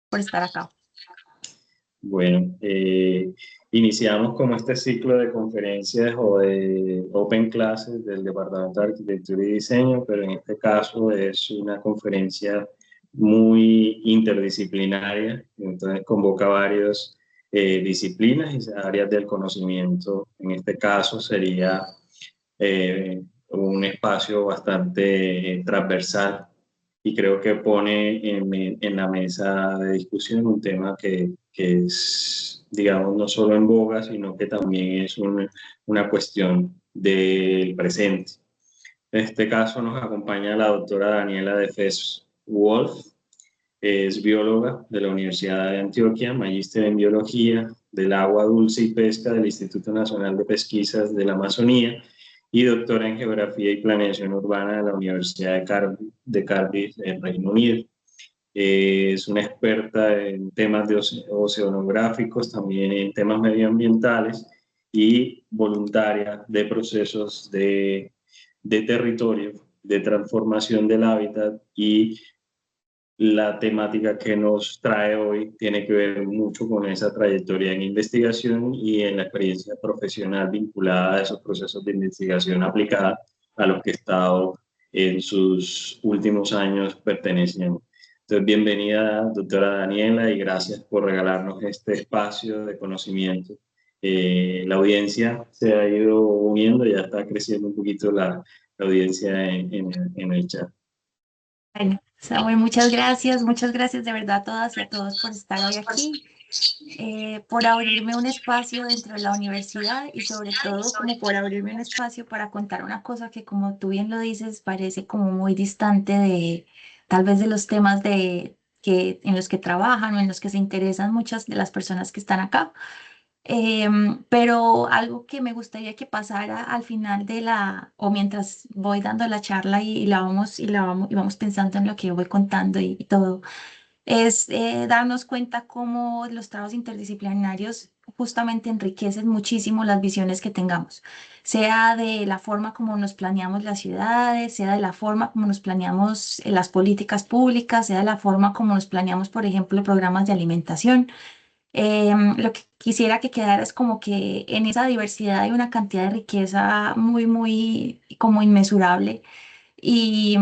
por estar acá. Bueno, iniciamos como este ciclo de conferencias o de Open Classes del Departamento de Arquitectura y Diseño, pero en este caso es una conferencia muy interdisciplinaria, entonces convoca varias disciplinas y áreas del conocimiento. En este caso sería un espacio bastante transversal y creo que pone en la mesa de discusión un tema que es, digamos, no solo en boga, sino que también es una cuestión del presente. En este caso nos acompaña la doctora Daniela de Fes Wolf, es bióloga de la Universidad de Antioquia, magíster en biología del agua dulce y pesca del Instituto Nacional de Pesquisas de la Amazonía y doctora en geografía y planeación urbana de la Universidad de Cardiff, en Reino Unido. Es una experta en temas de oceanográficos, también en temas medioambientales y voluntaria de procesos de territorio, de transformación del hábitat, y la temática que nos trae hoy tiene que ver mucho con esa trayectoria en investigación y en la experiencia profesional vinculada a esos procesos de investigación aplicada a los que he estado en sus últimos años perteneciendo. Entonces, bienvenida, doctora Daniela, y gracias por regalarnos este espacio de conocimiento. La audiencia se ha ido uniendo, ya está creciendo un poquito la audiencia en el chat. Bueno, Samuel, muchas gracias de verdad a todas y a todos por estar hoy aquí, por abrirme un espacio dentro de la universidad y sobre todo como por abrirme un espacio para contar una cosa que, como tú bien lo dices, parece como muy distante de tal vez de los temas en los que trabajan o en los que se interesan muchas de las personas que están acá. Pero algo que me gustaría que pasara al final o mientras voy dando la charla y vamos pensando en lo que voy contando y todo, es darnos cuenta cómo los trabajos interdisciplinarios justamente enriquecen muchísimo las visiones que tengamos, sea de la forma como nos planeamos las ciudades, sea de la forma como nos planeamos las políticas públicas, sea de la forma como nos planeamos, por ejemplo, programas de alimentación. Lo que quisiera que quedara es como que en esa diversidad hay una cantidad de riqueza muy, muy como inmesurable y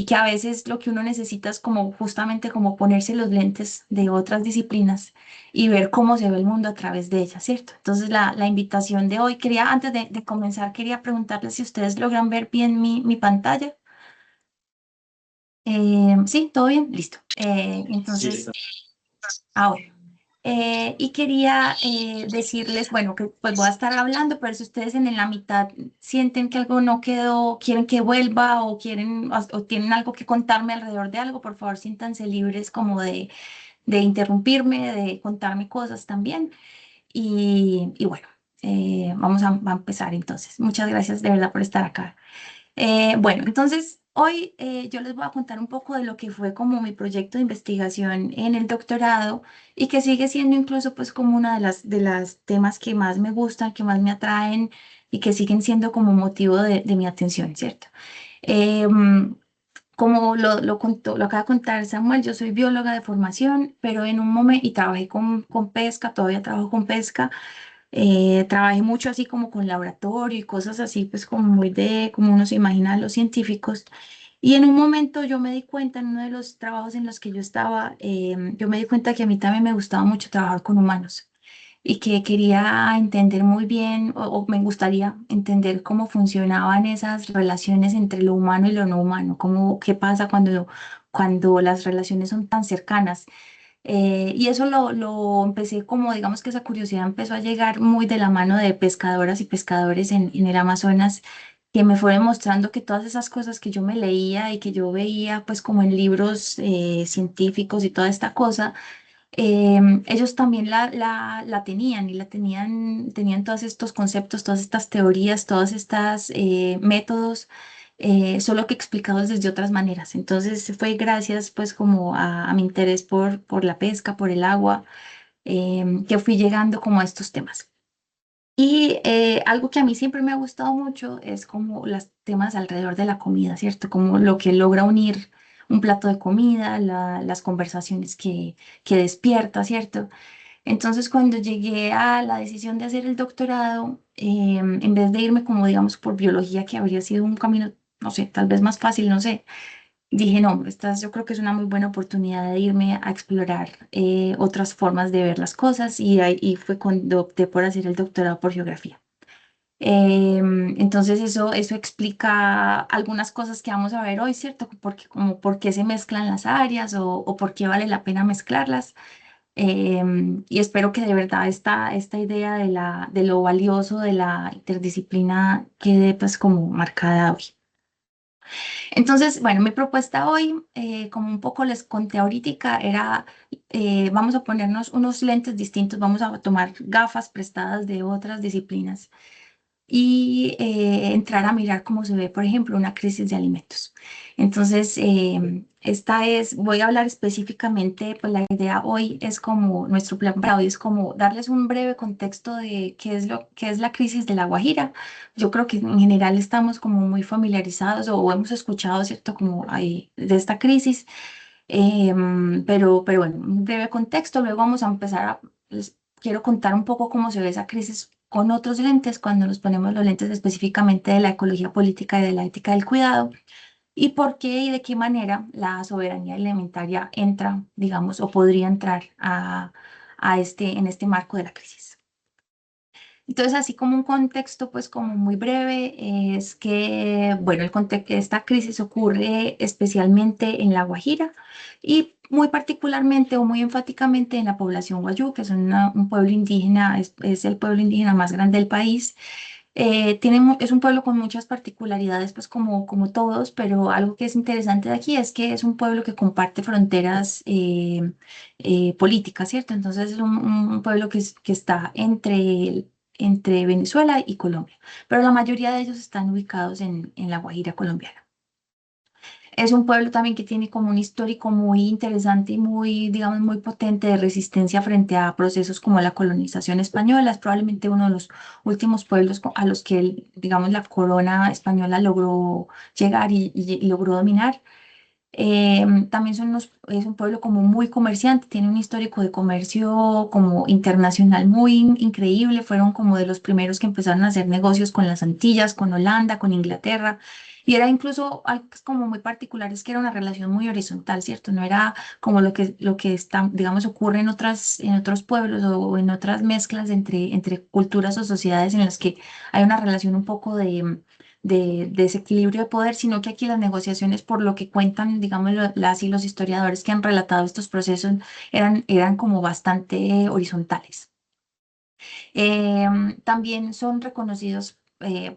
que a veces lo que uno necesita es como justamente como ponerse los lentes de otras disciplinas y ver cómo se ve el mundo a través de ellas, ¿cierto? Entonces la invitación de hoy, antes de comenzar, quería preguntarles si ustedes logran ver bien mi pantalla. Sí, todo bien, listo. Sí, Entonces, ahora. Y quería decirles, bueno, que pues voy a estar hablando, pero si ustedes en la mitad sienten que algo no quedó, quieren que vuelva o o tienen algo que contarme alrededor de algo, por favor, siéntanse libres como de interrumpirme, de contarme cosas también. Y bueno, a empezar entonces. Muchas gracias de verdad por estar acá. Bueno, entonces hoy yo les voy a contar un poco de lo que fue como mi proyecto de investigación en el doctorado y que sigue siendo incluso pues como una de las temas que más me gustan, que más me atraen y que siguen siendo como motivo de mi atención, ¿cierto? Como lo acaba de contar Samuel, yo soy bióloga de formación, pero en un momento, y trabajé con pesca, todavía trabajo con pesca. Trabajé mucho así como con laboratorio y cosas así, pues como muy como uno se imagina de los científicos. Y en un momento yo me di cuenta, en uno de los trabajos en los que yo estaba, yo me di cuenta que a mí también me gustaba mucho trabajar con humanos y que quería entender muy bien o me gustaría entender cómo funcionaban esas relaciones entre lo humano y lo no humano, qué pasa cuando las relaciones son tan cercanas. Y eso lo empecé como, digamos que esa curiosidad empezó a llegar muy de la mano de pescadoras y pescadores en el Amazonas, que me fueron mostrando que todas esas cosas que yo me leía y que yo veía pues como en libros científicos y toda esta cosa, ellos también la tenían y tenían todos estos conceptos, todas estas teorías, todas estas métodos, solo que explicados desde otras maneras. Entonces fue gracias pues como a mi interés por la pesca, por el agua, que fui llegando como a estos temas. Y algo que a mí siempre me ha gustado mucho es como los temas alrededor de la comida, ¿cierto? Como lo que logra unir un plato de comida, las conversaciones que despierta, ¿cierto? Entonces, cuando llegué a la decisión de hacer el doctorado, en vez de irme como, digamos, por biología, que habría sido un camino, no sé, tal vez más fácil, no sé, dije, no, yo creo que es una muy buena oportunidad de irme a explorar otras formas de ver las cosas y ahí fue cuando opté por hacer el doctorado por geografía. Entonces eso explica algunas cosas que vamos a ver hoy, ¿cierto? Porque como por qué se mezclan las áreas o por qué vale la pena mezclarlas. Y espero que de verdad esta idea de lo valioso de la interdisciplina quede pues como marcada hoy. Entonces, bueno, mi propuesta hoy, como un poco les conté ahorita, era, vamos a ponernos unos lentes distintos, vamos a tomar gafas prestadas de otras disciplinas y entrar a mirar cómo se ve, por ejemplo, una crisis de alimentos. Entonces, voy a hablar específicamente, pues la idea hoy es como, nuestro plan para hoy es como darles un breve contexto de qué es la crisis de La Guajira. Yo creo que en general estamos como muy familiarizados o hemos escuchado, ¿cierto?, como de esta crisis. Pero bueno, un breve contexto, luego vamos a empezar les quiero contar un poco cómo se ve esa crisis con otros lentes, cuando nos ponemos los lentes específicamente de la ecología política y de la ética del cuidado, y por qué y de qué manera la soberanía alimentaria entra, digamos, o podría entrar en este marco de la crisis. Entonces, así como un contexto, pues como muy breve, es que, bueno, esta crisis ocurre especialmente en La Guajira y muy particularmente o muy enfáticamente en la población Wayuu, que es un pueblo indígena, es el pueblo indígena más grande del país. Es un pueblo con muchas particularidades, pues como todos, pero algo que es interesante de aquí es que es un pueblo que comparte fronteras políticas, ¿cierto? Entonces es un pueblo que está entre Venezuela y Colombia, pero la mayoría de ellos están ubicados en la Guajira colombiana. Es un pueblo también que tiene como un histórico muy interesante y muy, digamos, muy potente de resistencia frente a procesos como la colonización española. Es probablemente uno de los últimos pueblos a los que, digamos, la corona española logró llegar y logró dominar. También es un pueblo como muy comerciante, tiene un histórico de comercio como internacional muy increíble. Fueron como de los primeros que empezaron a hacer negocios con las Antillas, con Holanda, con Inglaterra. Y era incluso algo que es como muy particular, es que era una relación muy horizontal, ¿cierto? No era como lo que está, digamos, ocurre en otros pueblos o en otras mezclas entre culturas o sociedades en las que hay una relación un poco de desequilibrio de poder, sino que aquí las negociaciones, por lo que cuentan, digamos, las y los historiadores que han relatado estos procesos, eran como bastante horizontales. También son reconocidos,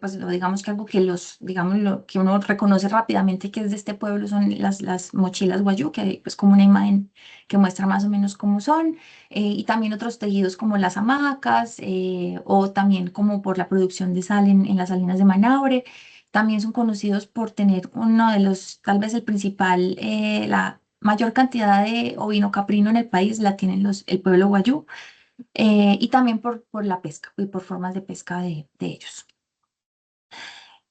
pues digamos que algo que digamos, lo que uno reconoce rápidamente que es de este pueblo son las mochilas guayú, que hay pues como una imagen que muestra más o menos cómo son, y también otros tejidos como las hamacas, o también como por la producción de sal en las salinas de Manaure. También son conocidos por tener uno de los, tal vez el principal, la mayor cantidad de ovino caprino en el país la tienen el pueblo guayú, y también por la pesca y por formas de pesca de ellos.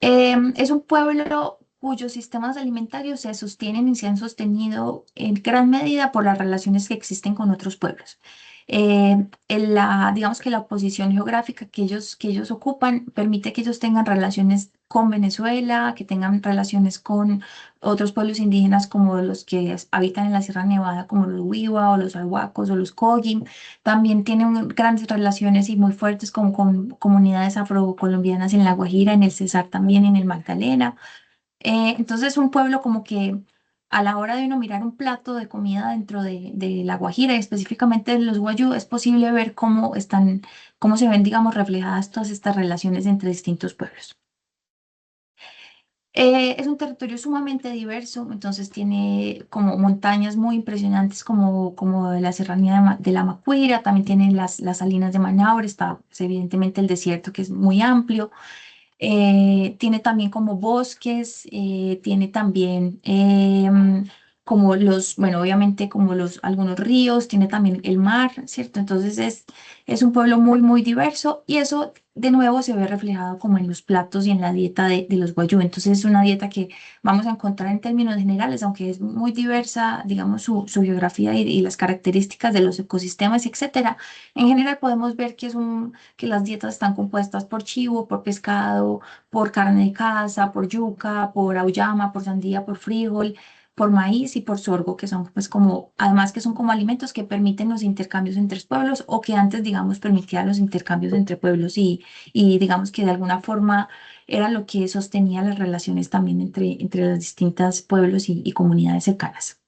Es un pueblo cuyos sistemas alimentarios se sostienen y se han sostenido en gran medida por las relaciones que existen con otros pueblos. Digamos que la posición geográfica que ellos ocupan permite que ellos tengan relaciones con Venezuela, que tengan relaciones con otros pueblos indígenas como los que habitan en la Sierra Nevada, como los Wiwa o los Arhuacos o los Kogi. También tienen grandes relaciones y muy fuertes con comunidades afrocolombianas en La Guajira, en el Cesar también, en el Magdalena. Entonces, un pueblo como que a la hora de uno mirar un plato de comida dentro de La Guajira, y específicamente en los Guayú, es posible ver cómo se ven, digamos, reflejadas todas estas relaciones entre distintos pueblos. Es un territorio sumamente diverso, entonces tiene como montañas muy impresionantes como de la serranía de la Macuira, también tiene las salinas de Manaure, está pues, evidentemente el desierto que es muy amplio. Tiene también como bosques, tiene también como los, bueno, obviamente como los, algunos ríos, tiene también el mar, ¿cierto? Entonces es un pueblo muy, muy diverso y eso de nuevo se ve reflejado como en los platos y en la dieta de los guayú. Entonces es una dieta que vamos a encontrar en términos generales, aunque es muy diversa, digamos, su geografía y las características de los ecosistemas, etcétera. En general podemos ver que que las dietas están compuestas por chivo, por pescado, por carne de caza, por yuca, por auyama, por sandía, por frijol, por maíz y por sorgo, que son pues como, además que son como alimentos que permiten los intercambios entre pueblos o que antes, digamos, permitían los intercambios entre pueblos y digamos que de alguna forma era lo que sostenía las relaciones también entre los distintos pueblos y comunidades cercanas.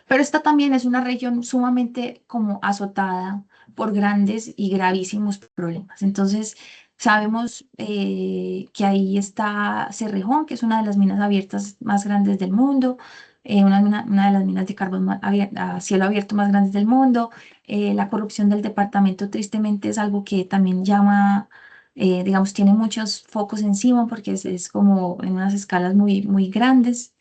Pero esta también es una región sumamente como azotada por grandes y gravísimos problemas. Entonces, sabemos que ahí está Cerrejón, que es una de las minas abiertas más grandes del mundo, una de las minas de carbón a cielo abierto más grandes del mundo. La corrupción del departamento, tristemente, es algo que también llama, digamos, tiene muchos focos encima porque es como en unas escalas muy, muy grandes.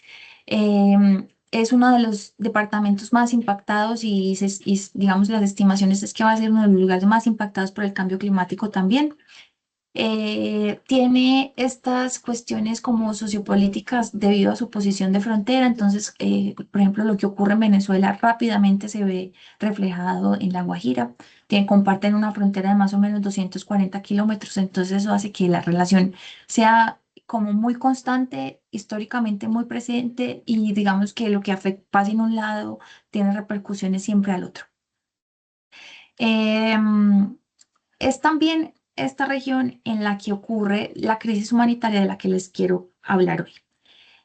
Es uno de los departamentos más impactados digamos, las estimaciones es que va a ser uno de los lugares más impactados por el cambio climático también. Tiene estas cuestiones como sociopolíticas debido a su posición de frontera. Entonces, por ejemplo, lo que ocurre en Venezuela rápidamente se ve reflejado en La Guajira. Comparten una frontera de más o menos 240 kilómetros. Entonces, eso hace que la relación sea como muy constante, históricamente muy presente y digamos que lo que pasa en un lado tiene repercusiones siempre al otro. Em, es también esta región en la que ocurre la crisis humanitaria de la que les quiero hablar hoy.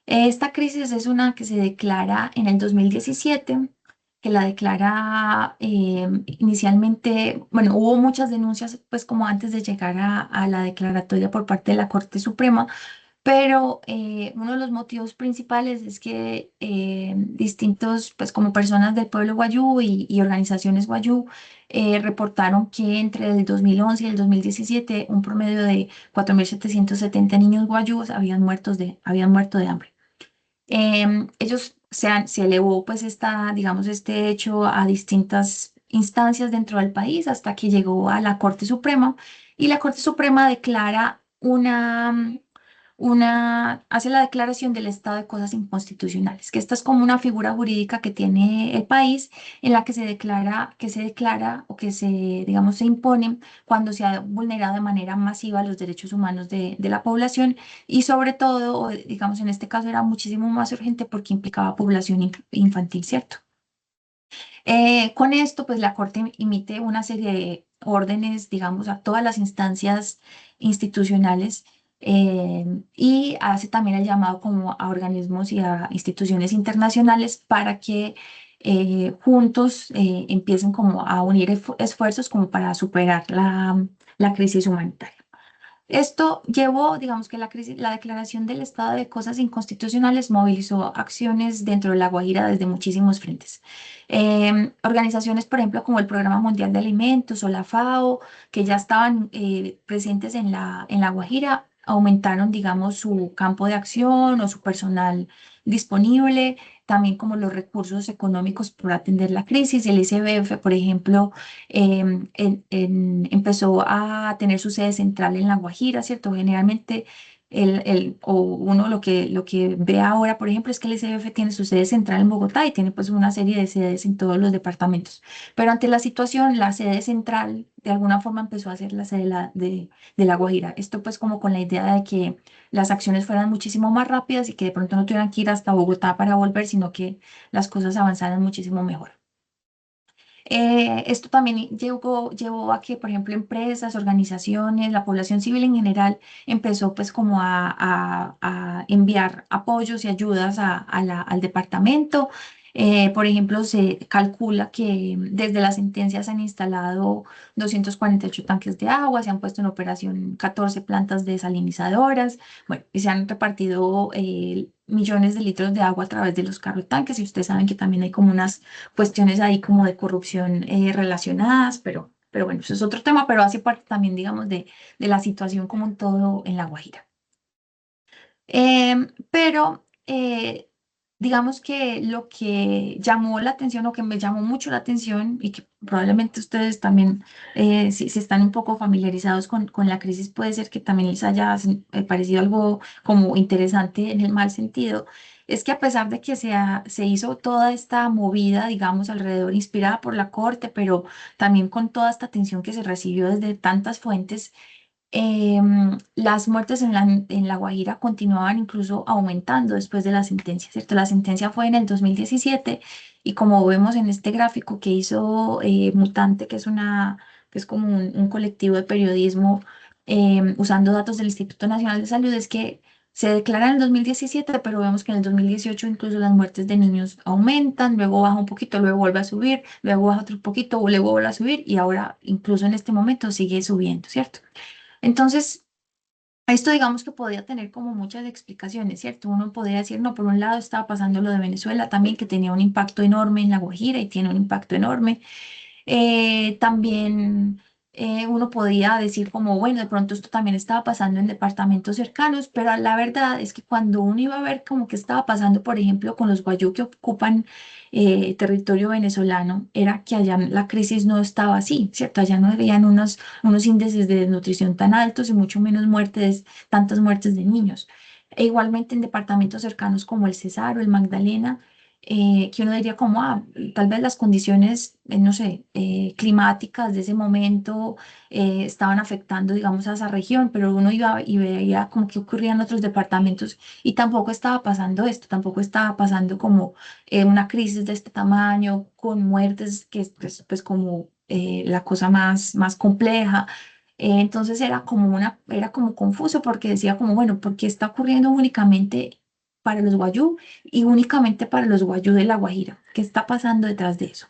Esta crisis es una que se declara en el 2017, que la declara inicialmente, bueno, hubo muchas denuncias, pues como antes de llegar a la declaratoria por parte de la Corte Suprema, pero uno de los motivos principales es que distintos, pues como personas del pueblo guayú y organizaciones guayú, reportaron que entre el 2011 y el 2017 un promedio de 4.770 niños guayús habían muerto de hambre. Se elevó pues digamos, este hecho a distintas instancias dentro del país hasta que llegó a la Corte Suprema y la Corte Suprema declara hace la declaración del estado de cosas inconstitucionales, que esta es como una figura jurídica que tiene el país en la que se declara o que se, digamos, se impone cuando se ha vulnerado de manera masiva los derechos humanos de la población y sobre todo, o digamos, en este caso era muchísimo más urgente porque implicaba población infantil, ¿cierto? Con esto, pues la Corte emite una serie de órdenes, digamos, a todas las instancias institucionales y hace también el llamado como a organismos y a instituciones internacionales para que juntos empiecen como a unir esfuerzos como para superar la crisis humanitaria. Esto llevó, digamos que la declaración del estado de cosas inconstitucionales movilizó acciones dentro de La Guajira desde muchísimos frentes. Organizaciones, por ejemplo, como el Programa Mundial de Alimentos o la FAO, que ya estaban presentes en en La Guajira, aumentaron, digamos, su campo de acción o su personal disponible, también como los recursos económicos por atender la crisis. El SBF, por ejemplo, empezó a tener su sede central en La Guajira, ¿cierto? Generalmente o uno lo que ve ahora, por ejemplo, es que el SBF tiene su sede central en Bogotá y tiene pues una serie de sedes en todos los departamentos. Pero ante la situación, la sede central de alguna forma empezó a ser la sede de La Guajira. Esto pues como con la idea de que las acciones fueran muchísimo más rápidas y que de pronto no tuvieran que ir hasta Bogotá para volver, sino que las cosas avanzaran muchísimo mejor. Esto también llevó a que, por ejemplo, empresas, organizaciones, la población civil en general empezó pues como a enviar apoyos y ayudas al departamento. Por ejemplo, se calcula que desde la sentencia se han instalado 248 tanques de agua, se han puesto en operación 14 plantas desalinizadoras, bueno, y se han repartido millones de litros de agua a través de los carro tanques y ustedes saben que también hay como unas cuestiones ahí como de corrupción relacionadas, pero bueno, eso es otro tema, pero hace parte también, digamos, de la situación como un todo en La Guajira. Pero digamos que lo que llamó la atención o que me llamó mucho la atención y que probablemente ustedes también, si están un poco familiarizados con la crisis, puede ser que también les haya parecido algo como interesante en el mal sentido, es que a pesar de que se hizo toda esta movida, digamos, alrededor, inspirada por la corte, pero también con toda esta atención que se recibió desde tantas fuentes, las muertes en la Guajira continuaban incluso aumentando después de la sentencia, ¿cierto? La sentencia fue en el 2017 y como vemos en este gráfico que hizo Mutante, que es como un colectivo de periodismo usando datos del Instituto Nacional de Salud, es que se declara en el 2017, pero vemos que en el 2018 incluso las muertes de niños aumentan, luego baja un poquito, luego vuelve a subir, luego baja otro poquito, luego vuelve a subir y ahora incluso en este momento sigue subiendo, ¿cierto? Entonces, esto digamos que podía tener como muchas explicaciones, ¿cierto? Uno podría decir, no, por un lado estaba pasando lo de Venezuela también, que tenía un impacto enorme en La Guajira y tiene un impacto enorme. También uno podía decir como, bueno, de pronto esto también estaba pasando en departamentos cercanos, pero la verdad es que cuando uno iba a ver como que estaba pasando, por ejemplo, con los guayú que ocupan territorio venezolano, era que allá la crisis no estaba así, ¿cierto? Allá no habían unos índices de desnutrición tan altos y mucho menos muertes, tantas muertes de niños. E igualmente en departamentos cercanos como el Cesar o el Magdalena, que uno diría como, tal vez las condiciones, no sé, climáticas de ese momento estaban afectando, digamos, a esa región, pero uno iba y veía como que ocurría en otros departamentos y tampoco estaba pasando esto, tampoco estaba pasando como una crisis de este tamaño, con muertes, que es pues como la cosa más compleja. Entonces era como confuso porque decía como, bueno, ¿por qué está ocurriendo únicamente para los guayú y únicamente para los guayú de La Guajira? ¿Qué está pasando detrás de eso?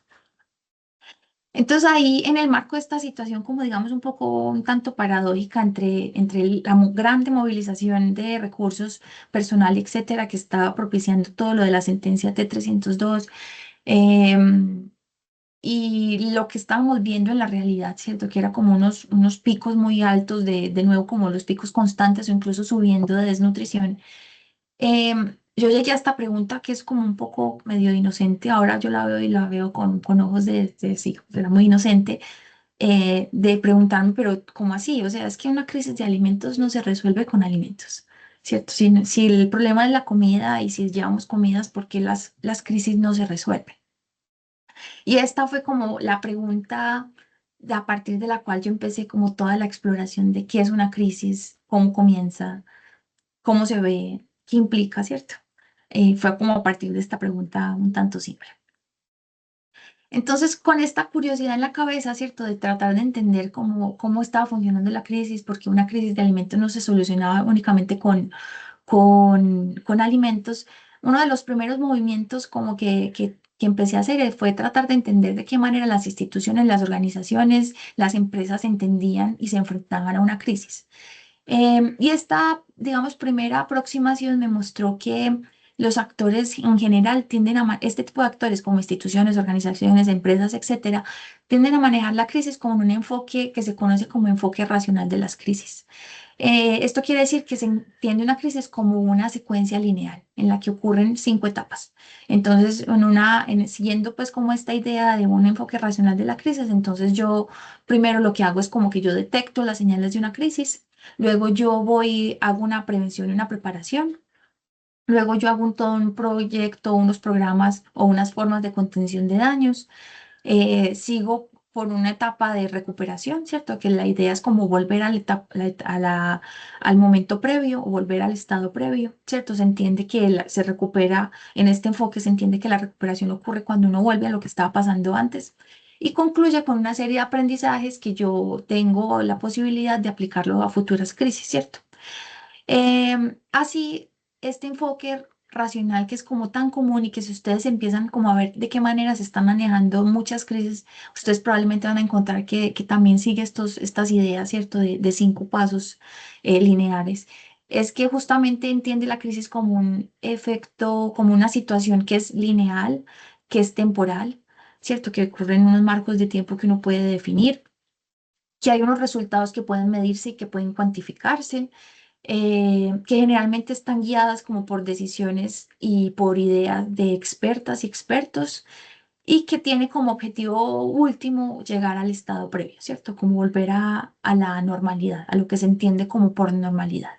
Entonces ahí en el marco de esta situación, como digamos un poco un tanto paradójica entre la grande movilización de recursos personal, etcétera, que estaba propiciando todo lo de la sentencia T-302, em, y lo que estábamos viendo en la realidad, ¿cierto? Que era como unos picos muy altos de nuevo como los picos constantes o incluso subiendo de desnutrición. Yo llegué a esta pregunta que es como un poco medio inocente, ahora yo la veo y la veo con ojos sí, era muy inocente, de preguntarme, pero ¿cómo así? O sea, es que una crisis de alimentos no se resuelve con alimentos, ¿cierto? Si el problema es la comida y si llevamos comidas, ¿por qué las crisis no se resuelven? Y esta fue como la pregunta a partir de la cual yo empecé como toda la exploración de qué es una crisis, cómo comienza, cómo se ve, qué implica, ¿cierto? Fue como a partir de esta pregunta un tanto simple. Entonces, con esta curiosidad en la cabeza, ¿cierto? De tratar de entender cómo estaba funcionando la crisis, porque una crisis de alimentos no se solucionaba únicamente con alimentos, uno de los primeros movimientos como que empecé a hacer fue tratar de entender de qué manera las instituciones, las organizaciones, las empresas entendían y se enfrentaban a una crisis. Y esta, digamos, primera aproximación me mostró que los actores en general tienden este tipo de actores como instituciones, organizaciones, empresas, etcétera, tienden a manejar la crisis con un enfoque que se conoce como enfoque racional de las crisis. Esto quiere decir que se entiende una crisis como una secuencia lineal en la que ocurren 5 etapas. Entonces, siguiendo pues como esta idea de un enfoque racional de la crisis, entonces yo primero lo que hago es como que yo detecto las señales de una crisis, luego yo voy, hago una prevención y una preparación, luego yo hago todo un proyecto, unos programas o unas formas de contención de daños, sigo por una etapa de recuperación, ¿cierto? Que la idea es como volver a al momento previo o volver al estado previo, ¿cierto? Se entiende que se recupera, en este enfoque se entiende que la recuperación ocurre cuando uno vuelve a lo que estaba pasando antes. Y concluye con una serie de aprendizajes que yo tengo la posibilidad de aplicarlo a futuras crisis, ¿cierto? Así, este enfoque racional que es como tan común y que si ustedes empiezan como a ver de qué manera se están manejando muchas crisis, ustedes probablemente van a encontrar que también sigue estas ideas, ¿cierto? De 5 pasos lineares. Es que justamente entiende la crisis como un efecto, como una situación que es lineal, que es temporal, ¿cierto? Que ocurre en unos marcos de tiempo que uno puede definir, que hay unos resultados que pueden medirse y que pueden cuantificarse, que generalmente están guiadas como por decisiones y por ideas de expertas y expertos, y que tiene como objetivo último llegar al estado previo, ¿cierto? Como volver a la normalidad, a lo que se entiende como por normalidad.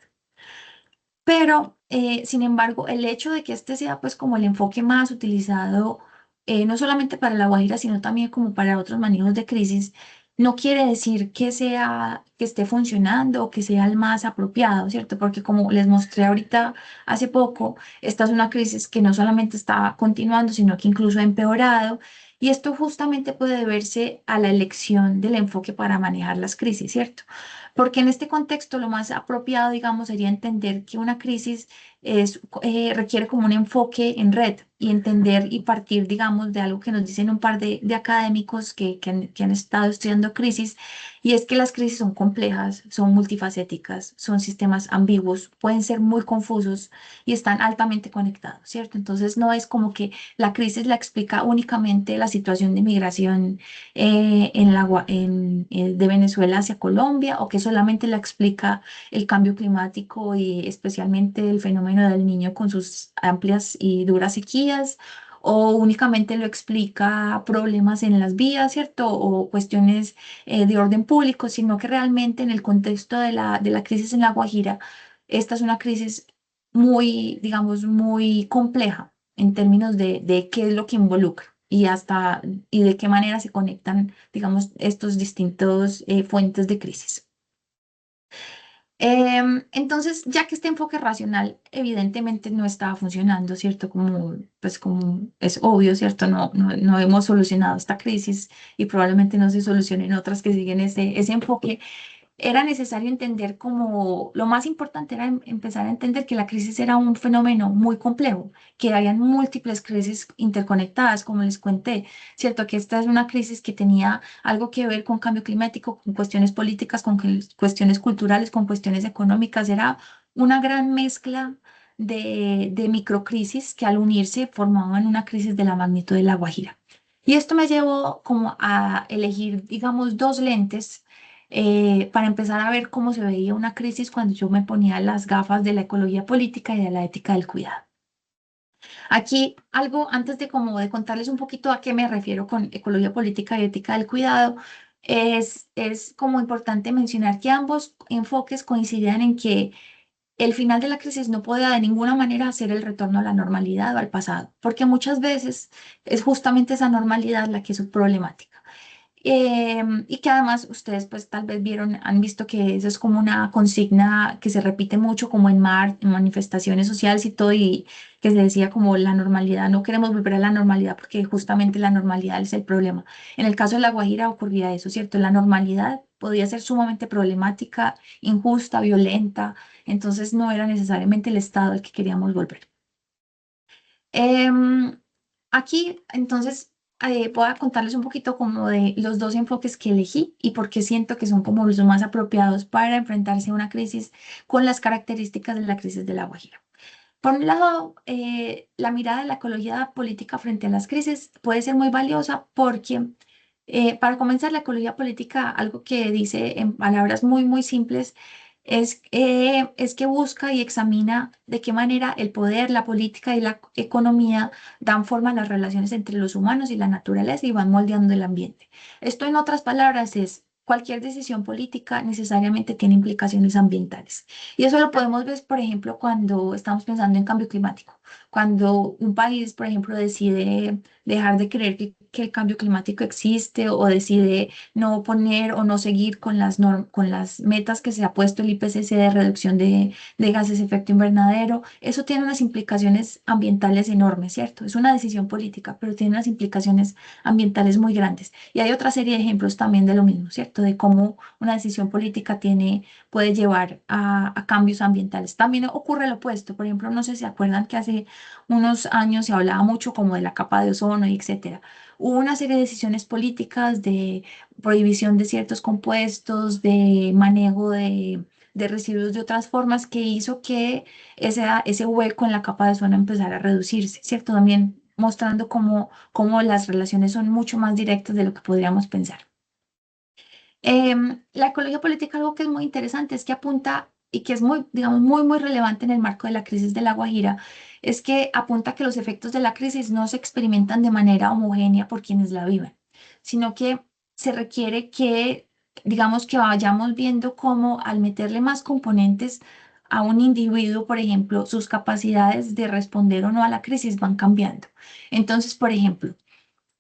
Pero, sin embargo, el hecho de que este sea pues como el enfoque más utilizado, no solamente para La Guajira, sino también como para otros manejos de crisis, no quiere decir que sea, que esté funcionando o que sea el más apropiado, ¿cierto? Porque como les mostré ahorita hace poco, esta es una crisis que no solamente está continuando, sino que incluso ha empeorado. Y esto justamente puede deberse a la elección del enfoque para manejar las crisis, ¿cierto? Porque en este contexto lo más apropiado, digamos, sería entender que una crisis requiere como un enfoque en red y entender y partir, digamos, de algo que nos dicen un par de académicos que han estado estudiando crisis, y es que las crisis son complejas, son multifacéticas, son sistemas ambiguos, pueden ser muy confusos y están altamente conectados, ¿cierto? Entonces no es como que la crisis la explica únicamente la situación de migración de Venezuela hacia Colombia, o que solamente la explica el cambio climático y especialmente el fenómeno del Niño con sus amplias y duras sequías, o únicamente lo explica problemas en las vías, ¿cierto? O cuestiones de orden público, sino que realmente en el contexto de la crisis en La Guajira, esta es una crisis muy, digamos, muy compleja en términos de qué es lo que involucra y hasta y de qué manera se conectan, digamos, estos distintos fuentes de crisis. Entonces, ya que este enfoque racional evidentemente no estaba funcionando, ¿cierto? Como, pues como es obvio, ¿cierto? No hemos solucionado esta crisis y probablemente no se solucionen otras que siguen ese enfoque. Era necesario entender como lo más importante era empezar a entender que la crisis era un fenómeno muy complejo, que habían múltiples crisis interconectadas, como les conté, ¿cierto? Que esta es una crisis que tenía algo que ver con cambio climático, con cuestiones políticas, con cuestiones culturales, con cuestiones económicas. Era una gran mezcla de microcrisis que al unirse formaban una crisis de la magnitud de La Guajira. Y esto me llevó como a elegir, digamos, dos lentes para empezar a ver cómo se veía una crisis cuando yo me ponía las gafas de la ecología política y de la ética del cuidado. Aquí algo, antes de como de contarles un poquito a qué me refiero con ecología política y ética del cuidado, es como importante mencionar que ambos enfoques coincidían en que el final de la crisis no puede de ninguna manera hacer el retorno a la normalidad o al pasado, porque muchas veces es justamente esa normalidad la que es problemática. Y que además ustedes pues tal vez vieron, han visto que eso es como una consigna que se repite mucho como en manifestaciones sociales y todo, y que se decía como la normalidad, no queremos volver a la normalidad porque justamente la normalidad es el problema. En el caso de La Guajira ocurría eso, ¿cierto? La normalidad podía ser sumamente problemática, injusta, violenta, entonces no era necesariamente el Estado al que queríamos volver. Em, Aquí, entonces, voy a contarles un poquito como de los dos enfoques que elegí y por qué siento que son como los más apropiados para enfrentarse a una crisis con las características de la crisis de La Guajira. Por un lado, la mirada de la ecología política frente a las crisis puede ser muy valiosa porque, para comenzar, la ecología política, algo que dice en palabras muy, muy simples, es que busca y examina de qué manera el poder, la política y la economía dan forma a las relaciones entre los humanos y la naturaleza y van moldeando el ambiente. Esto, en otras palabras, es cualquier decisión política necesariamente tiene implicaciones ambientales. Y eso lo podemos ver, por ejemplo, cuando estamos pensando en cambio climático. Cuando un país, por ejemplo, decide dejar de creer que el cambio climático existe, o decide no poner o no seguir con con las metas que se ha puesto el IPCC de reducción de gases de efecto invernadero, eso tiene unas implicaciones ambientales enormes, ¿cierto? Es una decisión política, pero tiene unas implicaciones ambientales muy grandes. Y hay otra serie de ejemplos también de lo mismo, ¿cierto? De cómo una decisión política puede llevar a cambios ambientales. También ocurre lo opuesto. Por ejemplo, no sé si se acuerdan que hace unos años se hablaba mucho como de la capa de ozono y etcétera. Hubo una serie de decisiones políticas de prohibición de ciertos compuestos, de manejo de residuos de otras formas, que hizo que ese hueco en la capa de ozono empezara a reducirse, ¿cierto? También mostrando cómo las relaciones son mucho más directas de lo que podríamos pensar. La ecología política, algo que es muy interesante, es que apunta y que es muy, digamos, muy relevante en el marco de la crisis de La Guajira, es que apunta que los efectos de la crisis no se experimentan de manera homogénea por quienes la viven, sino que se requiere que, digamos, que vayamos viendo cómo al meterle más componentes a un individuo, por ejemplo, sus capacidades de responder o no a la crisis van cambiando. Entonces, por ejemplo,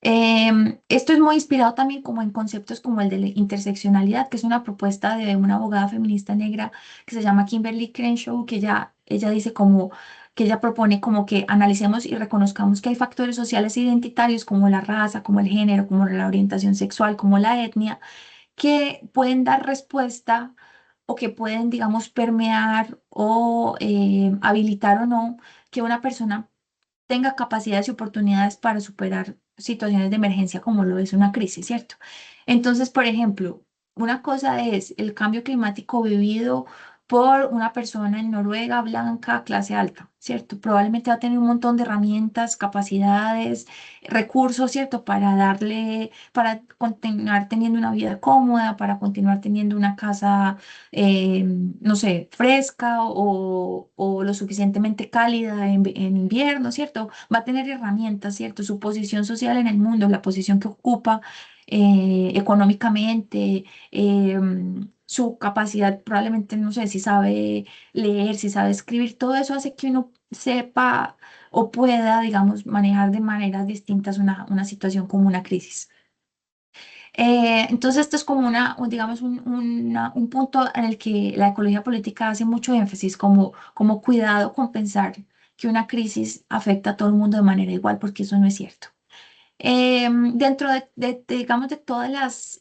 esto es muy inspirado también como en conceptos como el de la interseccionalidad, que es una propuesta de una abogada feminista negra que se llama Kimberly Crenshaw, que ella dice como que ella propone como que analicemos y reconozcamos que hay factores sociales identitarios como la raza, como el género, como la orientación sexual, como la etnia, que pueden dar respuesta o que pueden, digamos, permear o habilitar o no que una persona tenga capacidades y oportunidades para superar situaciones de emergencia como lo es una crisis, ¿cierto? Entonces, por ejemplo, una cosa es el cambio climático vivido por una persona en Noruega blanca, clase alta, ¿cierto? Probablemente va a tener un montón de herramientas, capacidades, recursos, ¿cierto? Para continuar teniendo una vida cómoda, para continuar teniendo una casa no sé, fresca o lo suficientemente cálida en invierno, ¿cierto? Va a tener herramientas, ¿cierto? Su posición social en el mundo, la posición que ocupa económicamente, su capacidad, probablemente, no sé, si sabe leer, si sabe escribir, todo eso hace que uno sepa o pueda, digamos, manejar de maneras distintas una situación como una crisis. Entonces, esto es como digamos, un punto en el que la ecología política hace mucho énfasis, como cuidado con pensar que una crisis afecta a todo el mundo de manera igual, porque eso no es cierto. Dentro digamos, de todas las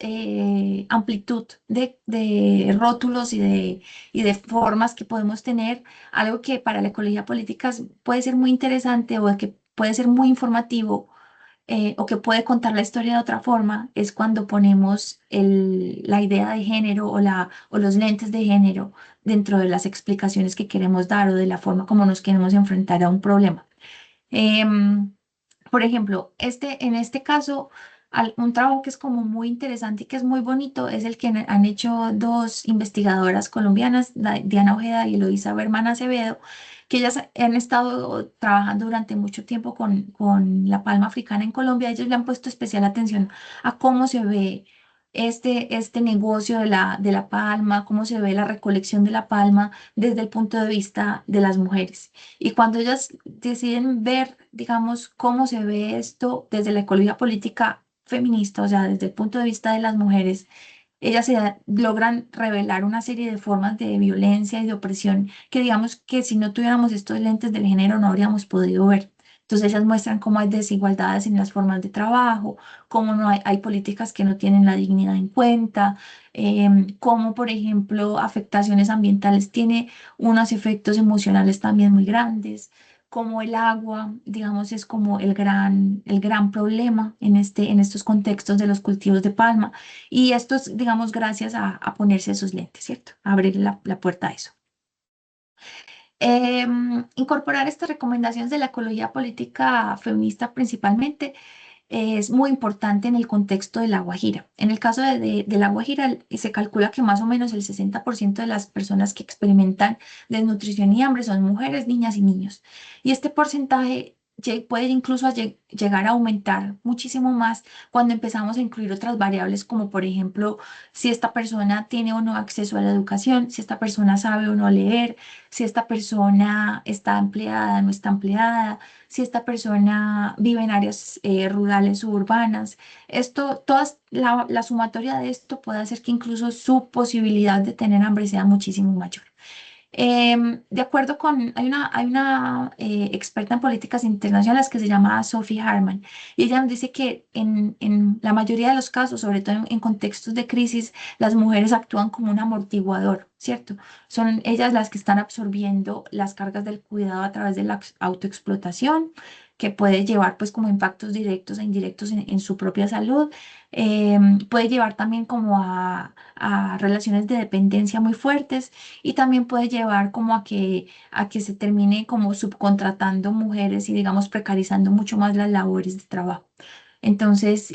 amplitud de rótulos y de formas que podemos tener, algo que para la ecología política puede ser muy interesante o que puede ser muy informativo o que puede contar la historia de otra forma, es cuando ponemos la idea de género o los lentes de género dentro de las explicaciones que queremos dar o de la forma como nos queremos enfrentar a un problema. Em, por ejemplo, en este caso, un trabajo que es como muy interesante y que es muy bonito es el que han hecho dos investigadoras colombianas, Diana Ojeda y Eloisa Berman Acevedo, que ellas han estado trabajando durante mucho tiempo con la palma africana en Colombia. Ellos le han puesto especial atención a cómo se ve este negocio de la palma, cómo se ve la recolección de la palma desde el punto de vista de las mujeres. Y cuando ellas deciden ver, digamos, cómo se ve esto desde la ecología política feminista, o sea, desde el punto de vista de las mujeres, ellas logran revelar una serie de formas de violencia y de opresión que digamos que si no tuviéramos estos lentes del género no habríamos podido ver. Entonces ellas muestran cómo hay desigualdades en las formas de trabajo, cómo no hay políticas que no tienen la dignidad en cuenta, cómo, por ejemplo, afectaciones ambientales tiene unos efectos emocionales también muy grandes, como el agua, digamos, es como el gran problema en estos contextos de los cultivos de palma. Y esto es, digamos, gracias a ponerse esos lentes, ¿cierto? A abrir la puerta a eso. Incorporar estas recomendaciones de la ecología política feminista principalmente es muy importante en el contexto de La Guajira. En el caso de La Guajira, se calcula que más o menos el 60% de las personas que experimentan desnutrición y hambre son mujeres, niñas y niños. Y este porcentaje puede incluso llegar a aumentar muchísimo más cuando empezamos a incluir otras variables como por ejemplo si esta persona tiene o no acceso a la educación, si esta persona sabe o no leer, si esta persona está empleada o no está empleada, si esta persona vive en áreas rurales o urbanas. La sumatoria de esto puede hacer que incluso su posibilidad de tener hambre sea muchísimo mayor. De acuerdo hay una experta en políticas internacionales que se llama Sophie Harman, y ella nos dice que en la mayoría de los casos, sobre todo en contextos de crisis, las mujeres actúan como un amortiguador, ¿cierto? Son ellas las que están absorbiendo las cargas del cuidado a través de la autoexplotación, que puede llevar pues como impactos directos e indirectos en su propia salud. Puede llevar también como a relaciones de dependencia muy fuertes y también puede llevar como a que se termine como subcontratando mujeres y digamos precarizando mucho más las labores de trabajo. Entonces,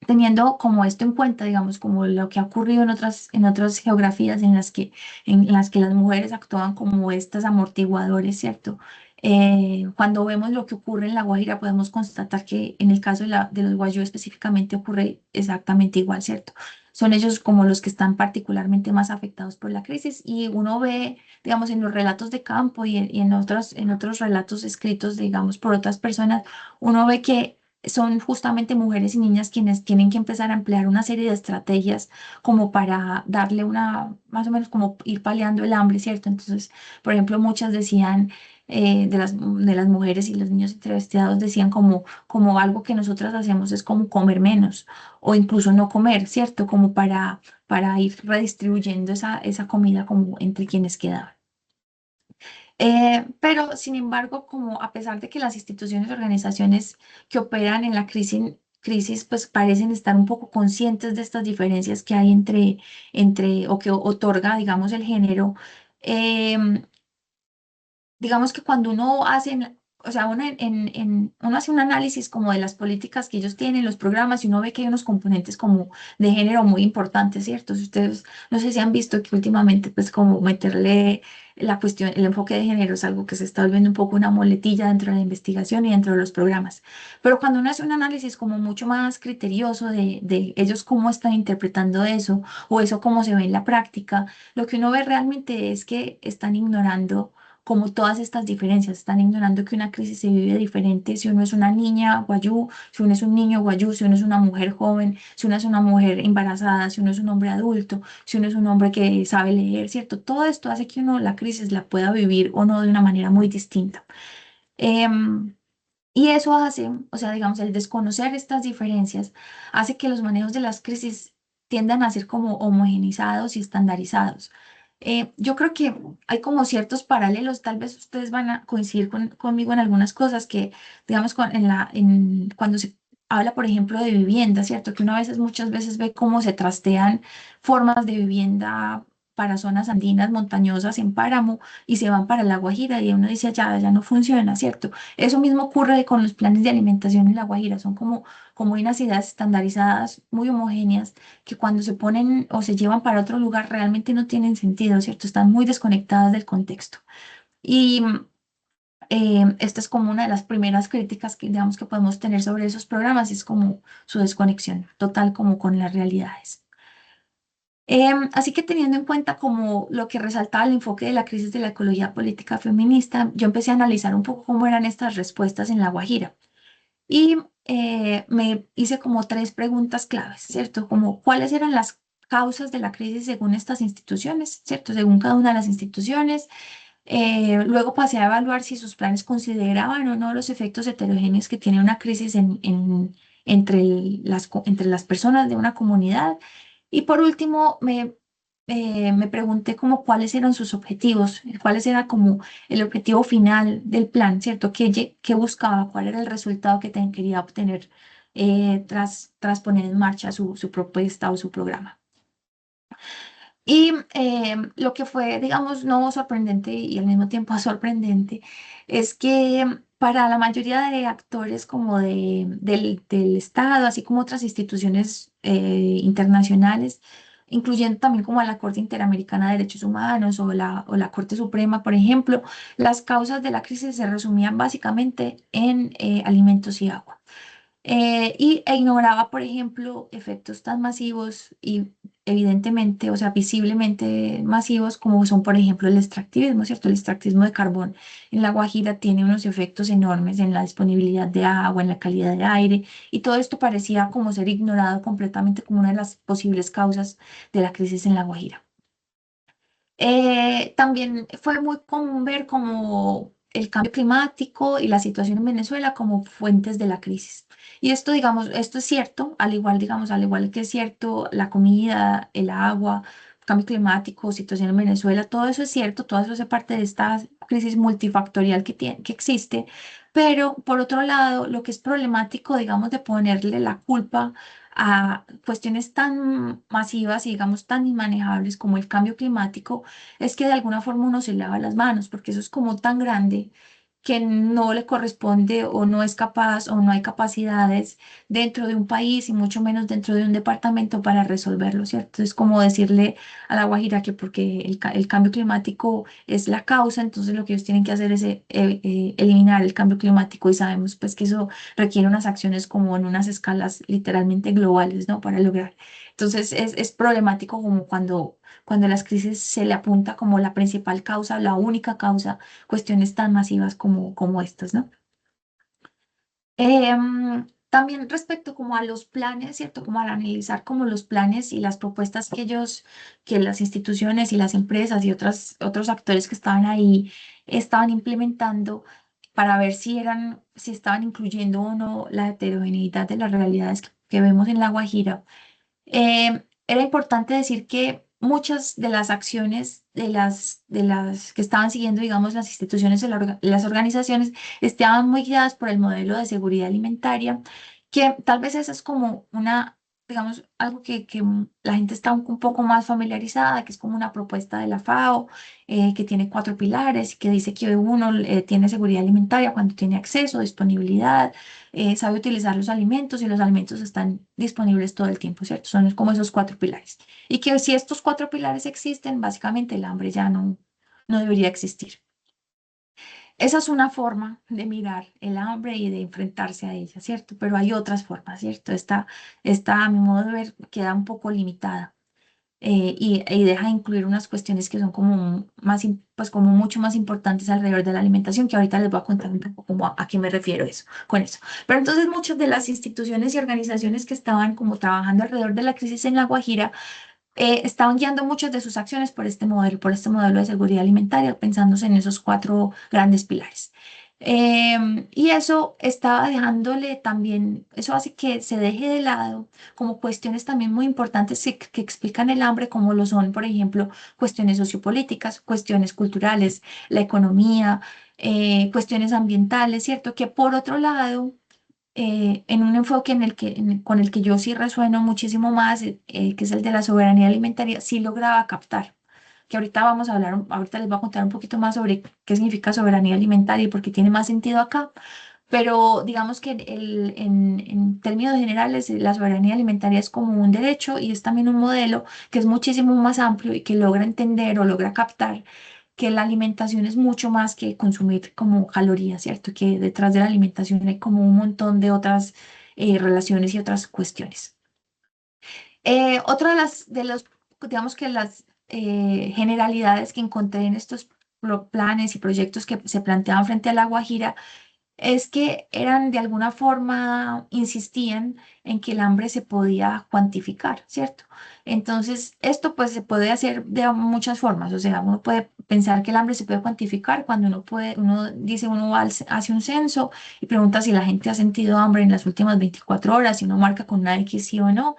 teniendo como esto en cuenta, digamos, como lo que ha ocurrido en otras geografías en las que las mujeres actúan como estas amortiguadores, ¿cierto? Cuando vemos lo que ocurre en La Guajira, podemos constatar que en el caso de los guayú específicamente ocurre exactamente igual, ¿cierto? Son ellos como los que están particularmente más afectados por la crisis y uno ve, digamos, en los relatos de campo y en otros relatos escritos, digamos, por otras personas, uno ve que son justamente mujeres y niñas quienes tienen que empezar a emplear una serie de estrategias como para darle más o menos como ir paliando el hambre, ¿cierto? Entonces, por ejemplo, muchas decían, de las mujeres y los niños entrevistados decían como algo que nosotras hacemos es como comer menos o incluso no comer, ¿cierto? Como para ir redistribuyendo esa comida como entre quienes quedaban. Pero, sin embargo, como a pesar de que las instituciones y organizaciones que operan en la crisis, pues parecen estar un poco conscientes de estas diferencias que hay o que otorga, digamos, el género, em, digamos que cuando uno hace, o sea, uno hace un análisis como de las políticas que ellos tienen, los programas, y uno ve que hay unos componentes como de género muy importantes, ¿cierto? Si ustedes, no sé si han visto que últimamente, pues como meterle la cuestión, el enfoque de género es algo que se está volviendo un poco una muletilla dentro de la investigación y dentro de los programas. Pero cuando uno hace un análisis como mucho más criterioso de ellos cómo están interpretando eso, o eso cómo se ve en la práctica, lo que uno ve realmente es que están ignorando como todas estas diferencias, están ignorando que una crisis se vive diferente si uno es una niña guayú, si uno es un niño guayú, si uno es una mujer joven, si uno es una mujer embarazada, si uno es un hombre adulto, si uno es un hombre que sabe leer, ¿cierto? Todo esto hace que uno la crisis la pueda vivir o no de una manera muy distinta. Em, y eso hace, o sea, digamos, el desconocer estas diferencias hace que los manejos de las crisis tiendan a ser como homogenizados y estandarizados. Yo creo que hay como ciertos paralelos, tal vez ustedes van a coincidir conmigo en algunas cosas que, digamos, cuando se habla, por ejemplo, de vivienda, ¿cierto? Que uno a veces, muchas veces ve cómo se trastean formas de vivienda para zonas andinas, montañosas, en páramo, y se van para La Guajira, y uno dice, ya no funciona, ¿cierto? Eso mismo ocurre con los planes de alimentación en La Guajira, son como unas ideas estandarizadas, muy homogéneas, que cuando se ponen o se llevan para otro lugar realmente no tienen sentido, ¿cierto? Están muy desconectadas del contexto. Y esta es como una de las primeras críticas que, digamos, que podemos tener sobre esos programas, es como su desconexión total como con las realidades. Así que teniendo en cuenta como lo que resaltaba el enfoque de la crisis de la ecología política feminista, yo empecé a analizar un poco cómo eran estas respuestas en La Guajira. Y me hice como tres preguntas claves, ¿cierto? Como cuáles eran las causas de la crisis según estas instituciones, ¿cierto? Según cada una de las instituciones. Luego pasé a evaluar si sus planes consideraban o no los efectos heterogéneos que tiene una crisis entre las personas de una comunidad. Y por último, me pregunté como cuáles eran sus objetivos, cuáles era como el objetivo final del plan, ¿cierto? ¿Qué buscaba? ¿Cuál era el resultado que quería obtener tras poner en marcha su propuesta o su programa? Y lo que fue, digamos, no sorprendente y al mismo tiempo sorprendente, es que para la mayoría de actores como del Estado, así como otras instituciones internacionales, incluyendo también como a la Corte Interamericana de Derechos Humanos o la Corte Suprema, por ejemplo, las causas de la crisis se resumían básicamente en alimentos y agua. E ignoraba, por ejemplo, efectos tan masivos y evidentemente, o sea, visiblemente masivos como son, por ejemplo, el extractivismo, ¿cierto? El extractivismo de carbón en La Guajira tiene unos efectos enormes en la disponibilidad de agua, en la calidad del aire, y todo esto parecía como ser ignorado completamente como una de las posibles causas de la crisis en La Guajira. También fue muy común ver como el cambio climático y la situación en Venezuela como fuentes de la crisis. Y esto, digamos, esto es cierto, al igual, digamos, al igual que es cierto la comida, el agua, cambio climático, situación en Venezuela, todo eso es cierto, todo eso hace parte de esta crisis multifactorial que existe. Pero por otro lado, lo que es problemático, digamos, de ponerle la culpa a cuestiones tan masivas y, digamos, tan inmanejables como el cambio climático, es que de alguna forma uno se lava las manos, porque eso es como tan grande. que no le corresponde o no es capaz o no hay capacidades dentro de un país y mucho menos dentro de un departamento para resolverlo, ¿cierto? Es como decirle a La Guajira que porque el cambio climático es la causa, entonces lo que ellos tienen que hacer es eliminar el cambio climático y sabemos pues que eso requiere unas acciones como en unas escalas literalmente globales, ¿no? Para lograr. Entonces es problemático como cuando las crisis se le apunta como la principal causa, la única causa, cuestiones tan masivas como estas, ¿no? También respecto como a los planes, ¿cierto? Como al analizar como los planes y las propuestas que las instituciones y las empresas y otros actores que estaban ahí estaban implementando para ver si estaban incluyendo o no la heterogeneidad de las realidades que vemos en La Guajira. Era importante decir que muchas de las acciones de las que estaban siguiendo, digamos, las instituciones y las organizaciones estaban muy guiadas por el modelo de seguridad alimentaria, que tal vez esa es como digamos, algo que la gente está un poco más familiarizada, que es como una propuesta de la FAO, que tiene 4 pilares y que dice que uno tiene seguridad alimentaria cuando tiene acceso, disponibilidad, sabe utilizar los alimentos y los alimentos están disponibles todo el tiempo, ¿cierto? Son como esos 4 pilares. Y que si estos 4 pilares existen, básicamente el hambre ya no debería existir. Esa es una forma de mirar el hambre y de enfrentarse a ella, ¿cierto? Pero hay otras formas, ¿cierto? Esta, a mi modo de ver, queda un poco limitada y deja de incluir unas cuestiones que son como pues como mucho más importantes alrededor de la alimentación, que ahorita les voy a contar un poco como a qué me refiero con eso. Pero entonces muchas de las instituciones y organizaciones que estaban como trabajando alrededor de la crisis en La Guajira, estaban guiando muchas de sus acciones por este modelo de seguridad alimentaria, pensándose en esos 4 grandes pilares. Y eso estaba dejándole también, eso hace que se deje de lado como cuestiones también muy importantes que explican el hambre, como lo son, por ejemplo, cuestiones sociopolíticas, cuestiones culturales, la economía, cuestiones ambientales, ¿cierto? Que por otro lado en un enfoque con el que yo sí resueno muchísimo más, que es el de la soberanía alimentaria, sí lograba captar. Que ahorita vamos a hablar, ahorita les voy a contar un poquito más sobre qué significa soberanía alimentaria y por qué tiene más sentido acá. Pero digamos que en términos generales, la soberanía alimentaria es como un derecho y es también un modelo que es muchísimo más amplio y que logra entender o logra captar que la alimentación es mucho más que consumir como calorías, ¿cierto? Que detrás de la alimentación hay como un montón de otras relaciones y otras cuestiones. Otra digamos que las generalidades que encontré en estos planes y proyectos que se planteaban frente a La Guajira es que eran de alguna forma, insistían en que el hambre se podía cuantificar, ¿cierto? Entonces, esto pues se puede hacer de muchas formas, o sea, uno puede pensar que el hambre se puede cuantificar cuando hace un censo y pregunta si la gente ha sentido hambre en las últimas 24 horas y uno marca con una X sí o no.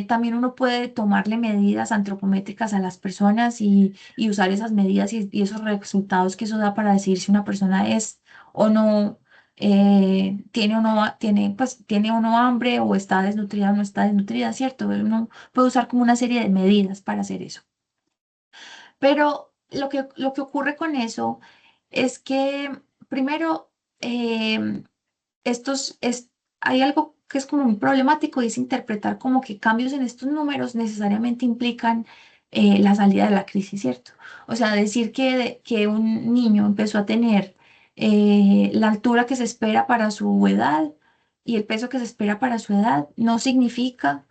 También uno puede tomarle medidas antropométricas a las personas y usar esas medidas y esos resultados que eso da para decir si una persona es o no, tiene o no hambre o está desnutrida o no está desnutrida, ¿cierto? Uno puede usar como una serie de medidas para hacer eso. Pero lo que ocurre con eso es que, primero, estos es, hay algo que es como muy problemático y es interpretar como que cambios en estos números necesariamente implican la salida de la crisis, ¿cierto? O sea, decir que un niño empezó a tener la altura que se espera para su edad y el peso que se espera para su edad no significa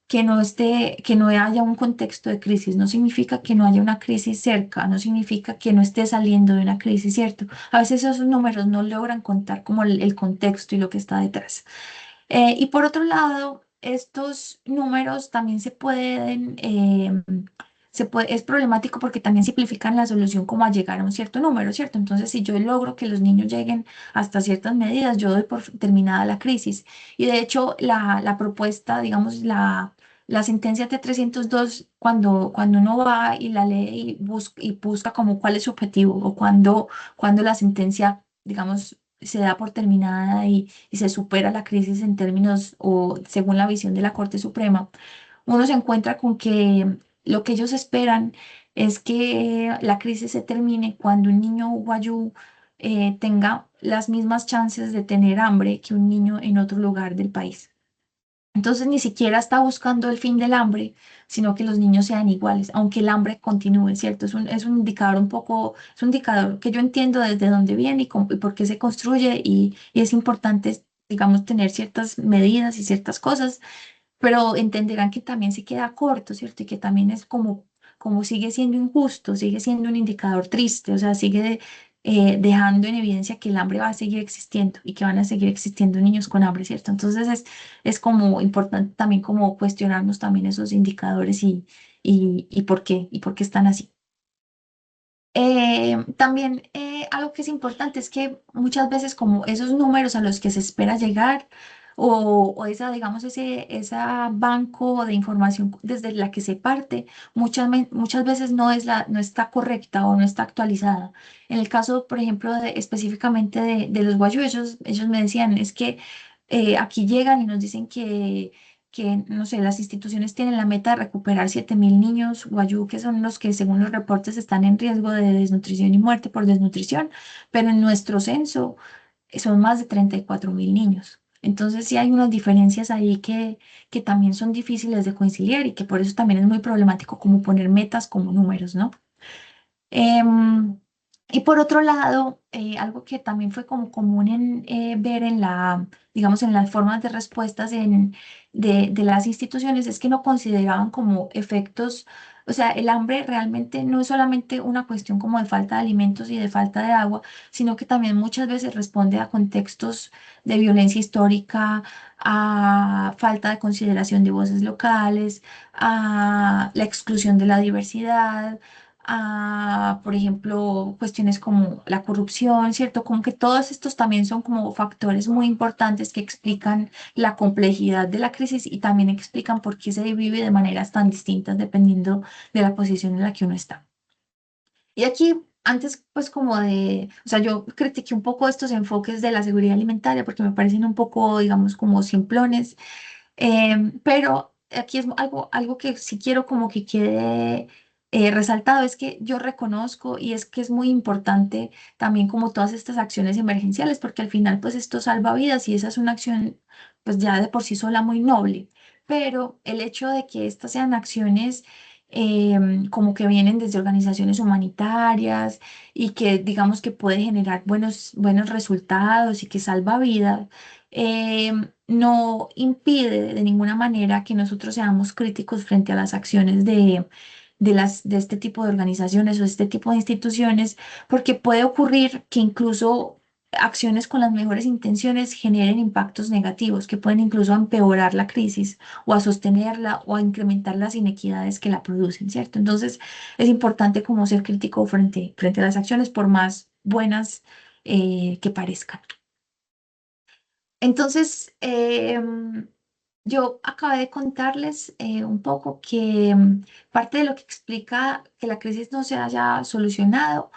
que no haya un contexto de crisis, no significa que no haya una crisis cerca, no significa que no esté saliendo de una crisis, ¿cierto? A veces esos números no logran contar como el contexto y lo que está detrás. Y por otro lado, estos números también es problemático porque también simplifican la solución como a llegar a un cierto número, ¿cierto? Entonces, si yo logro que los niños lleguen hasta ciertas medidas, yo doy por terminada la crisis. Y de hecho, la propuesta, digamos, la sentencia T-302, cuando uno va y la lee y busca como cuál es su objetivo o cuando la sentencia, digamos, se da por terminada y se supera la crisis en términos o según la visión de la Corte Suprema, uno se encuentra con que lo que ellos esperan es que la crisis se termine cuando un niño guayú tenga las mismas chances de tener hambre que un niño en otro lugar del país. Entonces ni siquiera está buscando el fin del hambre, sino que los niños sean iguales, aunque el hambre continúe, ¿cierto? Es un indicador un poco, es un indicador que yo entiendo desde dónde viene y por qué se construye y es importante, digamos, tener ciertas medidas y ciertas cosas, pero entenderán que también se queda corto, ¿cierto? Y que también es como sigue siendo injusto, sigue siendo un indicador triste, o sea, sigue dejando en evidencia que el hambre va a seguir existiendo y que van a seguir existiendo niños con hambre, ¿cierto? Entonces es como importante también como cuestionarnos también esos indicadores y por qué están así. También algo que es importante es que muchas veces como esos números a los que se espera llegar o esa, digamos, esa banco de información desde la que se parte, muchas veces no está correcta o no está actualizada. En el caso, por ejemplo, específicamente de los guayú, ellos me decían, es que aquí llegan y nos dicen no sé, las instituciones tienen la meta de recuperar 7.000 niños guayú, que son los que según los reportes están en riesgo de desnutrición y muerte por desnutrición, pero en nuestro censo son más de 34.000 niños. Entonces sí hay unas diferencias ahí que también son difíciles de conciliar y que por eso también es muy problemático como poner metas como números, ¿no? Em, y por otro lado, algo que también fue como común ver digamos, en las formas de respuestas de las instituciones es que no consideraban como efectos, o sea, el hambre realmente no es solamente una cuestión como de falta de alimentos y de falta de agua, sino que también muchas veces responde a contextos de violencia histórica, a falta de consideración de voces locales, a la exclusión de la diversidad, a, por ejemplo, cuestiones como la corrupción, ¿cierto? Como que todos estos también son como factores muy importantes que explican la complejidad de la crisis y también explican por qué se vive de maneras tan distintas dependiendo de la posición en la que uno está. Y aquí, antes, pues como o sea, yo critiqué un poco estos enfoques de la seguridad alimentaria porque me parecen un poco, digamos, como simplones. Pero aquí es algo que sí quiero como que quede resaltado, es que yo reconozco y es que es muy importante también como todas estas acciones emergenciales, porque al final pues esto salva vidas y esa es una acción pues ya de por sí sola muy noble, pero el hecho de que estas sean acciones como que vienen desde organizaciones humanitarias y que digamos que puede generar buenos resultados y que salva vidas no impide de ninguna manera que nosotros seamos críticos frente a las acciones de este tipo de organizaciones o este tipo de instituciones, porque puede ocurrir que incluso acciones con las mejores intenciones generen impactos negativos que pueden incluso empeorar la crisis o a sostenerla o a incrementar las inequidades que la producen, ¿cierto? Entonces es importante como ser crítico frente a las acciones por más buenas que parezcan. Entonces, yo acabé de contarles un poco que parte de lo que explica que la crisis no se haya solucionado,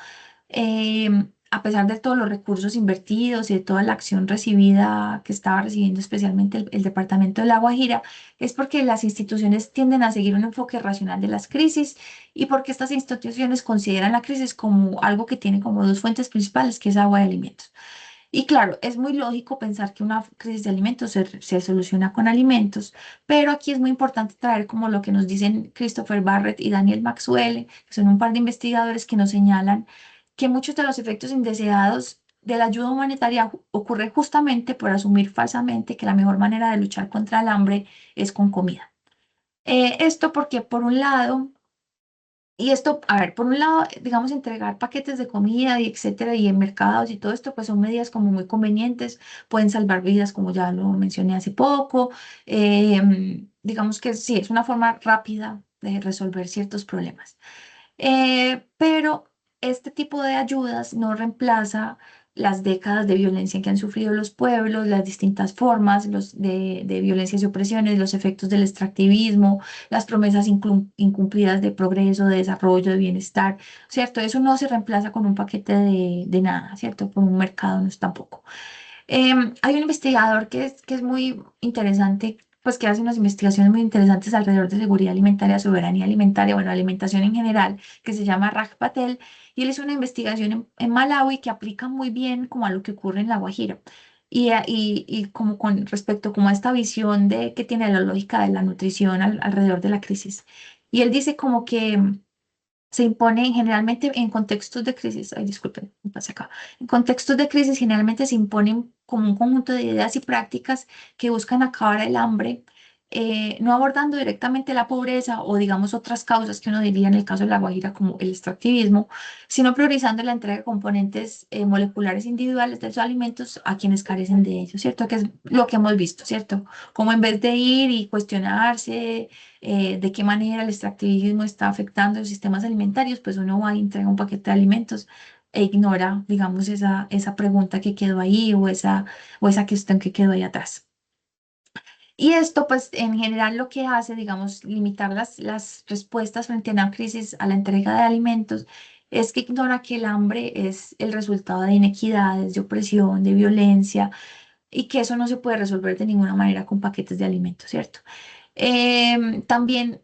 a pesar de todos los recursos invertidos y de toda la acción recibida que estaba recibiendo especialmente el Departamento de La Guajira, es porque las instituciones tienden a seguir un enfoque racional de las crisis y porque estas instituciones consideran la crisis como algo que tiene como dos fuentes principales, que es agua y alimentos. Y claro, es muy lógico pensar que una crisis de alimentos se soluciona con alimentos, pero aquí es muy importante traer como lo que nos dicen Christopher Barrett y Daniel Maxwell, que son un par de investigadores que nos señalan que muchos de los efectos indeseados de la ayuda humanitaria ocurren justamente por asumir falsamente que la mejor manera de luchar contra el hambre es con comida. Esto porque, por un lado, y esto, a ver, por un lado, digamos, entregar paquetes de comida y etcétera, y en mercados y todo esto, pues son medidas como muy convenientes, pueden salvar vidas, como ya lo mencioné hace poco. Digamos que sí, es una forma rápida de resolver ciertos problemas. Pero este tipo de ayudas no reemplaza las décadas de violencia que han sufrido los pueblos, las distintas formas de violencias y opresiones, los efectos del extractivismo, las promesas incumplidas de progreso, de desarrollo, de bienestar, ¿cierto? Eso no se reemplaza con un paquete de nada, ¿cierto? Con un mercado no es tampoco. Hay un investigador que es muy interesante, pues que hace unas investigaciones muy interesantes alrededor de seguridad alimentaria, soberanía alimentaria, bueno, alimentación en general, que se llama Raj Patel, Y él hizo una investigación en Malawi que aplica muy bien como a lo que ocurre en La Guajira. Y como con respecto como a esta visión de que tiene la lógica de la nutrición alrededor de la crisis. Y él dice como que se impone generalmente en contextos de crisis, ay, disculpen, me pasé acá, en contextos de crisis generalmente se imponen como un conjunto de ideas y prácticas que buscan acabar el hambre, no abordando directamente la pobreza o digamos otras causas que uno diría en el caso de La Guajira como el extractivismo, sino priorizando la entrega de componentes moleculares individuales de los alimentos a quienes carecen de ellos, ¿cierto? Que es lo que hemos visto, ¿cierto? Como en vez de ir y cuestionarse de qué manera el extractivismo está afectando los sistemas alimentarios, pues uno va y entrega un paquete de alimentos e ignora, digamos, esa pregunta que quedó ahí o esa cuestión que quedó ahí atrás. Y esto, pues, en general lo que hace, digamos, limitar las respuestas frente a una crisis a la entrega de alimentos, es que ignora que el hambre es el resultado de inequidades, de opresión, de violencia, y que eso no se puede resolver de ninguna manera con paquetes de alimentos, ¿cierto? También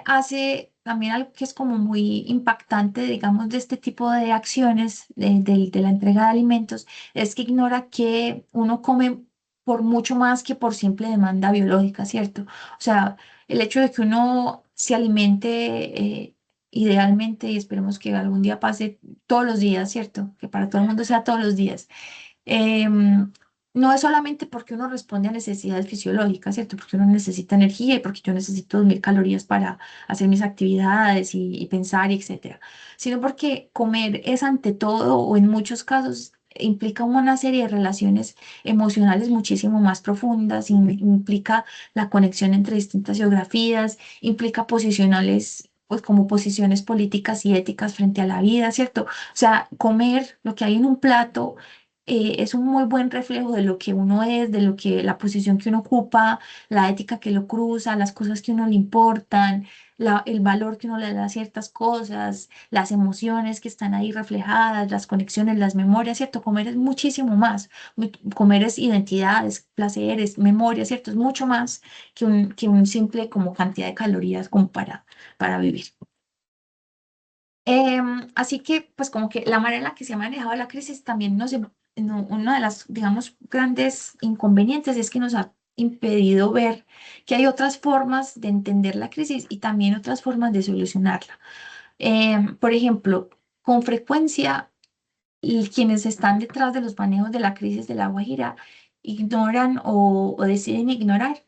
hace también algo que es como muy impactante, digamos, de este tipo de acciones de la entrega de alimentos, es que ignora que uno come por mucho más que por simple demanda biológica, ¿cierto? O sea, el hecho de que uno se alimente idealmente, y esperemos que algún día pase todos los días, ¿cierto? Que para todo el mundo sea todos los días no es solamente porque uno responde a necesidades fisiológicas, ¿cierto? Porque uno necesita energía y porque yo necesito 2000 calorías para hacer mis actividades y pensar, y etcétera, sino porque comer es ante todo o en muchos casos implica una serie de relaciones emocionales muchísimo más profundas, implica la conexión entre distintas geografías, implica posicionales, pues como posiciones políticas y éticas frente a la vida, ¿cierto? O sea, comer lo que hay en un plato es un muy buen reflejo de lo que uno es, de lo que la posición que uno ocupa, la ética que lo cruza, las cosas que a uno le importan, el valor que uno le da a ciertas cosas, las emociones que están ahí reflejadas, las conexiones, las memorias, ¿cierto? Comer es muchísimo más. Comer es identidades, placeres, memoria, ¿cierto? Es mucho más que un simple como cantidad de calorías como para vivir. Así que, pues como que la manera en la que se ha manejado la crisis también una de las, digamos, grandes inconvenientes es que nos ha impedido ver que hay otras formas de entender la crisis y también otras formas de solucionarla. Por ejemplo, con frecuencia, quienes están detrás de los manejos de la crisis de La Guajira ignoran o deciden ignorar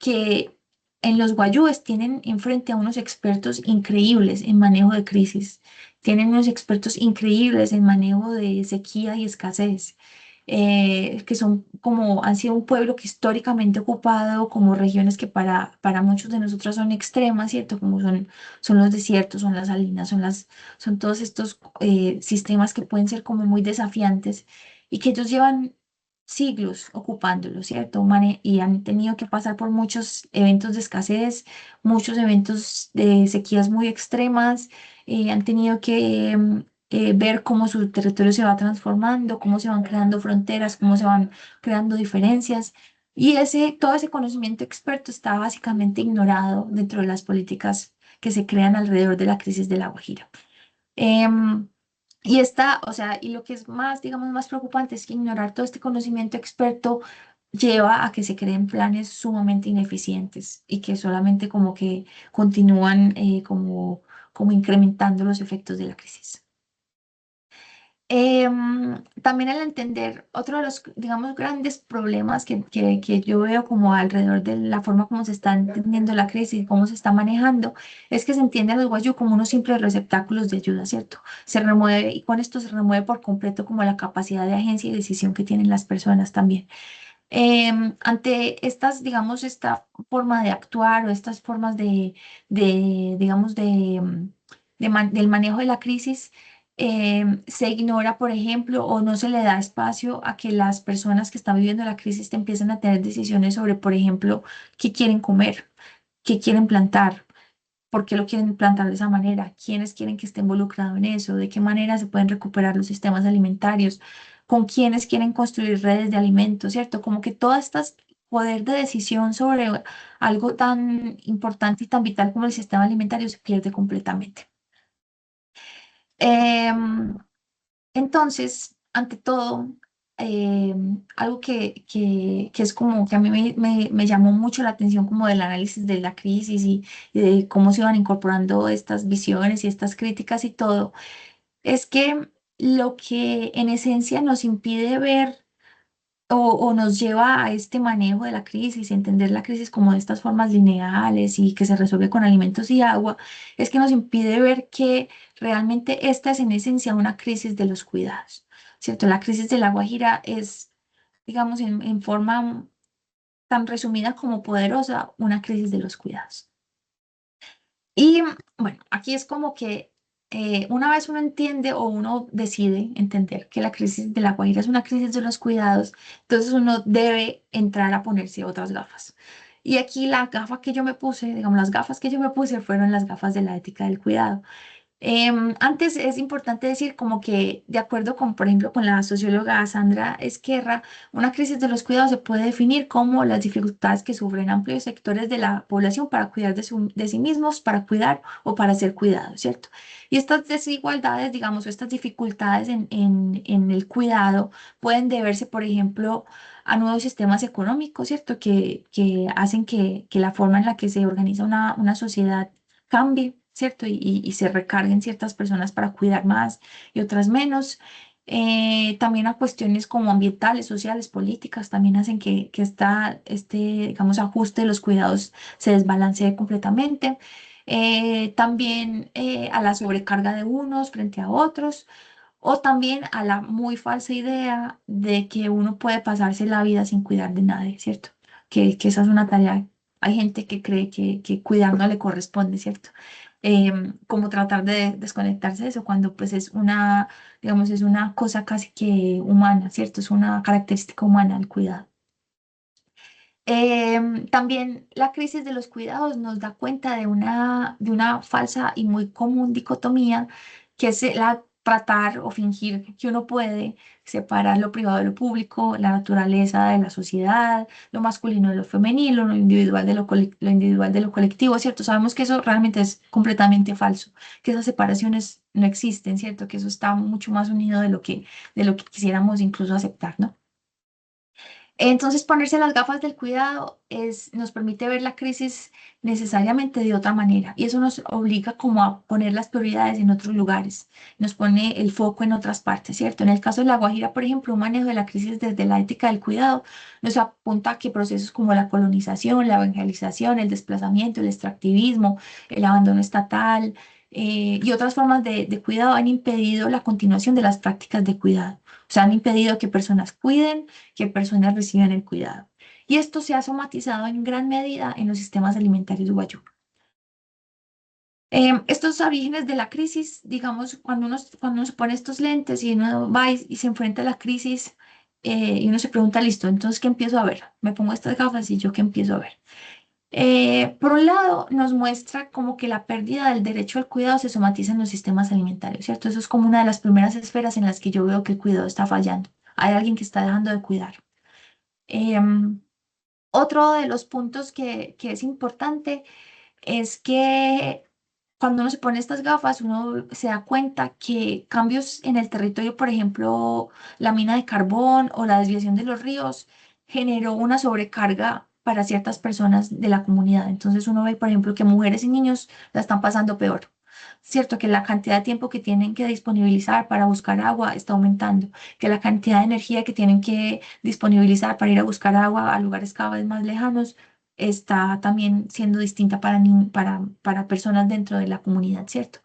que en los guayúes tienen enfrente a unos expertos increíbles en manejo de crisis, tienen unos expertos increíbles en manejo de sequía y escasez, que son como, han sido un pueblo que históricamente ha ocupado como regiones que para muchos de nosotros son extremas, ¿cierto? Como son los desiertos, son las salinas, son todos estos sistemas que pueden ser como muy desafiantes y que ellos llevan siglos ocupándolo, ¿cierto? Y han tenido que pasar por muchos eventos de escasez, muchos eventos de sequías muy extremas, han tenido que ver cómo su territorio se va transformando, cómo se van creando fronteras, cómo se van creando diferencias. Y todo ese conocimiento experto está básicamente ignorado dentro de las políticas que se crean alrededor de la crisis de La Guajira. Em, o sea, y lo que es más, digamos, más preocupante es que ignorar todo este conocimiento experto lleva a que se creen planes sumamente ineficientes y que solamente como que continúan como incrementando los efectos de la crisis. También al entender otro de los, digamos, grandes problemas que yo veo como alrededor de la forma como se está entendiendo la crisis y cómo se está manejando, es que se entiende a los guayú como unos simples receptáculos de ayuda, ¿cierto? Se remueve y con esto se remueve por completo como la capacidad de agencia y decisión que tienen las personas también. Ante estas, digamos, esta forma de actuar o estas formas digamos, del manejo de la crisis, se ignora, por ejemplo, o no se le da espacio a que las personas que están viviendo la crisis te empiecen a tener decisiones sobre, por ejemplo, qué quieren comer, qué quieren plantar. ¿Por qué lo quieren plantar de esa manera? ¿Quiénes quieren que esté involucrado en eso? ¿De qué manera se pueden recuperar los sistemas alimentarios? ¿Con quiénes quieren construir redes de alimentos? ¿Cierto? Como que todas estas poder de decisión sobre algo tan importante y tan vital como el sistema alimentario se pierde completamente. Em, entonces, ante todo, algo que es como que a mí me llamó mucho la atención como del análisis de la crisis y de cómo se iban incorporando estas visiones y estas críticas y todo, es que lo que en esencia nos impide ver o nos lleva a este manejo de la crisis, entender la crisis como de estas formas lineales y que se resuelve con alimentos y agua, es que nos impide ver que realmente esta es en esencia una crisis de los cuidados, ¿cierto? La crisis de la Guajira es, digamos, en forma tan resumida como poderosa, una crisis de los cuidados. Y bueno, aquí es como que una vez uno entiende o uno decide entender que la crisis de la Guajira es una crisis de los cuidados, entonces uno debe entrar a ponerse otras gafas. Y aquí la gafa que yo me puse, digamos, las gafas que yo me puse fueron las gafas de la ética del cuidado. Antes es importante decir como que, de acuerdo con, por ejemplo, con la socióloga Sandra Esquerra, una crisis de los cuidados se puede definir como las dificultades que sufren amplios sectores de la población para cuidar de sí mismos, para cuidar o para ser cuidados, ¿cierto? Y estas desigualdades, digamos, o estas dificultades en el cuidado pueden deberse, por ejemplo, a nuevos sistemas económicos, ¿cierto? Que hacen que la forma en la que se organiza una sociedad cambie, ¿cierto? Y se recarguen ciertas personas para cuidar más y otras menos. También a cuestiones como ambientales, sociales, políticas, también hacen que este, digamos, ajuste de los cuidados se desbalancee completamente. También a la sobrecarga de unos frente a otros, o también a la muy falsa idea de que uno puede pasarse la vida sin cuidar de nadie, ¿cierto? Que esa es una tarea. Hay gente que cree que cuidar no le corresponde, ¿cierto? Como tratar de desconectarse de eso cuando pues es una, digamos, es una cosa casi que humana, ¿cierto? Es una característica humana el cuidado. También la crisis de los cuidados nos da cuenta de una falsa y muy común dicotomía, que es la tratar o fingir que uno puede separar lo privado de lo público, la naturaleza de la sociedad, lo masculino de lo femenino, lo individual de lo individual de lo colectivo, ¿cierto? Sabemos que eso realmente es completamente falso, que esas separaciones no existen, ¿cierto? Que eso está mucho más unido de lo que quisiéramos incluso aceptar, ¿no? Entonces, ponerse las gafas del cuidado nos permite ver la crisis necesariamente de otra manera y eso nos obliga como a poner las prioridades en otros lugares, nos pone el foco en otras partes, ¿cierto? En el caso de La Guajira, por ejemplo, un manejo de la crisis desde la ética del cuidado nos apunta a que procesos como la colonización, la evangelización, el desplazamiento, el extractivismo, el abandono estatal y otras formas de cuidado han impedido la continuación de las prácticas de cuidado. O sea, han impedido que personas cuiden, que personas reciben el cuidado. Y esto se ha somatizado en gran medida en los sistemas alimentarios guayú. Estos orígenes de la crisis, digamos, cuando uno se pone estos lentes y uno va y se enfrenta a la crisis y uno se pregunta, listo, entonces, ¿qué empiezo a ver? Me pongo estas gafas y yo, ¿qué empiezo a ver? Por un lado, nos muestra como que la pérdida del derecho al cuidado se somatiza en los sistemas alimentarios, ¿cierto? Eso es como una de las primeras esferas en las que yo veo que el cuidado está fallando. Hay alguien que está dejando de cuidar. Em, Otro de los puntos que es importante es que cuando uno se pone estas gafas, uno se da cuenta que cambios en el territorio, por ejemplo, la mina de carbón o la desviación de los ríos, generó una sobrecarga para ciertas personas de la comunidad. Entonces uno ve, por ejemplo, que mujeres y niños la están pasando peor. Cierto que la cantidad de tiempo que tienen que disponibilizar para buscar agua está aumentando, que la cantidad de energía que tienen que disponibilizar para ir a buscar agua a lugares cada vez más lejanos está también siendo distinta para personas dentro de la comunidad, ¿cierto?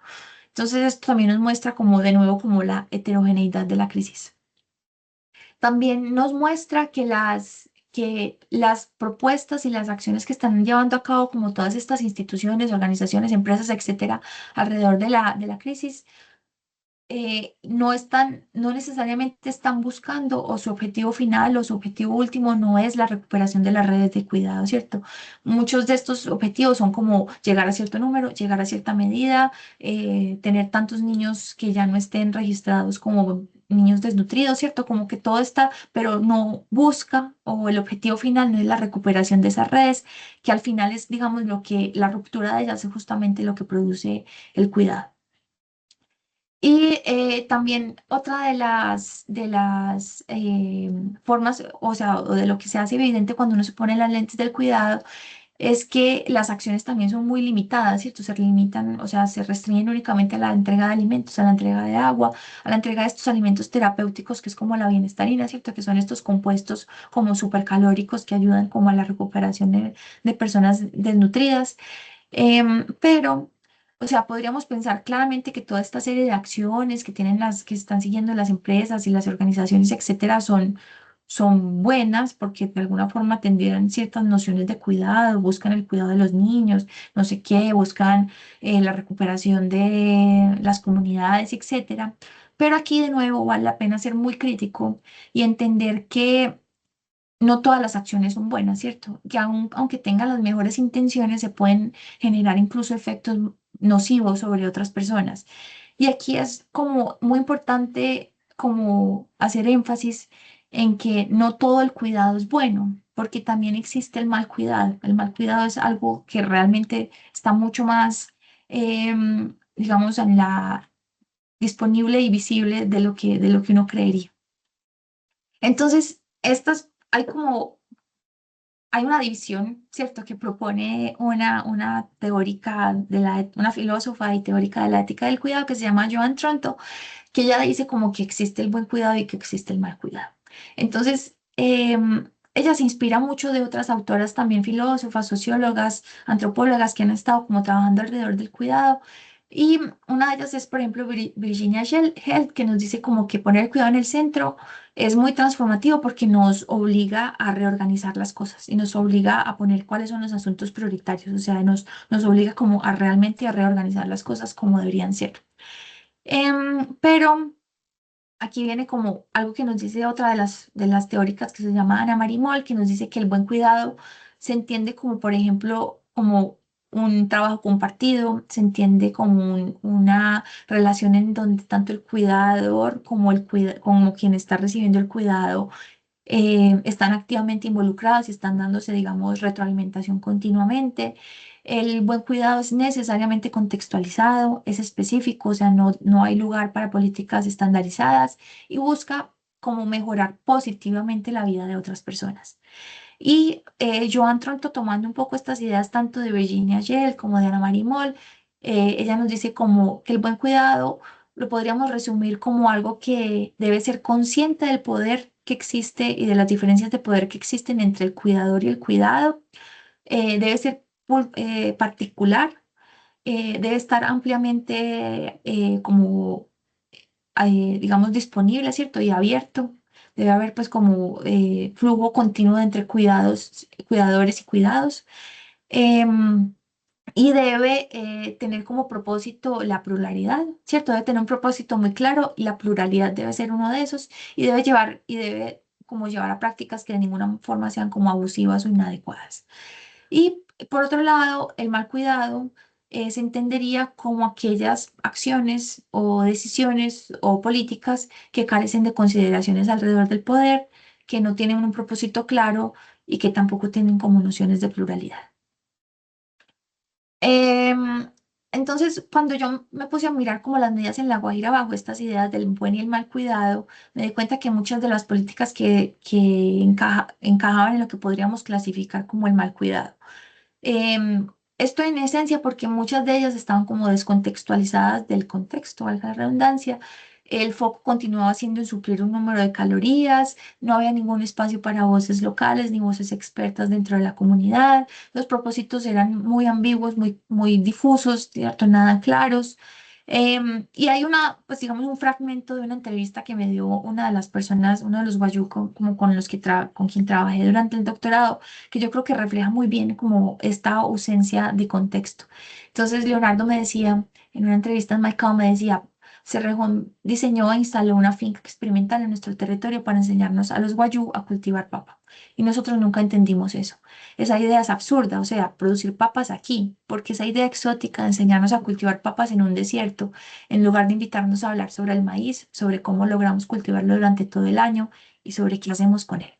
Entonces esto también nos muestra como de nuevo como la heterogeneidad de la crisis. También nos muestra que las propuestas y las acciones que están llevando a cabo como todas estas instituciones, organizaciones, empresas, etcétera, alrededor de la crisis, no necesariamente están buscando o su objetivo final o su objetivo último no es la recuperación de las redes de cuidado, ¿cierto? Muchos de estos objetivos son como llegar a cierto número, llegar a cierta medida, tener tantos niños que ya no estén registrados como niños desnutridos, ¿cierto? Como que todo está, pero no busca o el objetivo final no es la recuperación de esas redes, que al final es, digamos, lo que la ruptura de ellas es justamente lo que produce el cuidado. Y también otra de las formas, o sea, o de lo que se hace evidente cuando uno se pone las lentes del cuidado, es que las acciones también son muy limitadas, ¿cierto? Se limitan, o sea, se restringen únicamente a la entrega de alimentos, a la entrega de agua, a la entrega de estos alimentos terapéuticos, que es como la bienestarina, ¿cierto? Que son estos compuestos como supercalóricos que ayudan como a la recuperación de personas desnutridas. Pero, o sea, podríamos pensar claramente que toda esta serie de acciones que tienen que están siguiendo las empresas y las organizaciones, etcétera, son buenas porque de alguna forma tendrían ciertas nociones de cuidado, buscan el cuidado de los niños, no sé qué, buscan la recuperación de las comunidades, etcétera. Pero aquí de nuevo vale la pena ser muy crítico y entender que no todas las acciones son buenas, ¿cierto? Que aunque tengan las mejores intenciones, se pueden generar incluso efectos nocivos sobre otras personas. Y aquí es como muy importante como hacer énfasis en que no todo el cuidado es bueno, porque también existe el mal cuidado. El mal cuidado es algo que realmente está mucho más, digamos, disponible y visible de lo que uno creería. Entonces, hay una división, ¿cierto?, que propone una teórica una filósofa y teórica de la ética del cuidado que se llama Joan Tronto, que ella dice como que existe el buen cuidado y que existe el mal cuidado. Entonces, ella se inspira mucho de otras autoras también filósofas, sociólogas, antropólogas que han estado como trabajando alrededor del cuidado. Y una de ellas es, por ejemplo, Virginia Held, que nos dice como que poner el cuidado en el centro es muy transformativo porque nos obliga a reorganizar las cosas y nos obliga a poner cuáles son los asuntos prioritarios, o sea, nos obliga como a realmente a reorganizar las cosas como deberían ser. Pero aquí viene como algo que nos dice otra de las teóricas que se llama Ana Marimol, que nos dice que el buen cuidado se entiende como, por ejemplo, como un trabajo compartido, se entiende como una relación en donde tanto el cuidador como como quien está recibiendo el cuidado están activamente involucrados y están dándose, digamos, retroalimentación continuamente. El buen cuidado es necesariamente contextualizado, es específico, o sea, no hay lugar para políticas estandarizadas y busca como mejorar positivamente la vida de otras personas. Y Joan Tronto, tomando un poco estas ideas tanto de Virginia Yell como de Ana Marimol, ella nos dice como que el buen cuidado lo podríamos resumir como algo que debe ser consciente del poder que existe y de las diferencias de poder que existen entre el cuidador y el cuidado. Debe ser particular, debe estar ampliamente como digamos, disponible, ¿cierto? Y abierto. Debe haber pues como flujo continuo entre cuidadores y cuidados. Em, y debe tener como propósito la pluralidad, ¿cierto? Debe tener un propósito muy claro y la pluralidad debe ser uno de esos y debe como llevar a prácticas que de ninguna forma sean como abusivas o inadecuadas. Y por otro lado, el mal cuidado se entendería como aquellas acciones o decisiones o políticas que carecen de consideraciones alrededor del poder, que no tienen un propósito claro y que tampoco tienen como nociones de pluralidad. Em, entonces, cuando yo me puse a mirar como las medidas en La Guajira bajo estas ideas del buen y el mal cuidado, me di cuenta que muchas de las políticas que encajaban en lo que podríamos clasificar como el mal cuidado. Esto en esencia porque muchas de ellas estaban como descontextualizadas del contexto, valga la redundancia. El foco continuaba siendo en suplir un número de calorías, no había ningún espacio para voces locales ni voces expertas dentro de la comunidad. Los propósitos eran muy ambiguos, muy difusos, ¿cierto? Nada claros. Y hay pues digamos, un fragmento de una entrevista que me dio una de las personas, uno de los guayucos, como con los que con quien trabajé durante el doctorado, que yo creo que refleja muy bien como esta ausencia de contexto. Entonces, Leonardo me decía, en una entrevista en Maicao, me decía, Cerrejón diseñó e instaló una finca experimental en nuestro territorio para enseñarnos a los guayú a cultivar papa. Y nosotros nunca entendimos eso. Esa idea es absurda, o sea, producir papas aquí, porque esa idea exótica de enseñarnos a cultivar papas en un desierto, en lugar de invitarnos a hablar sobre el maíz, sobre cómo logramos cultivarlo durante todo el año y sobre qué hacemos con él.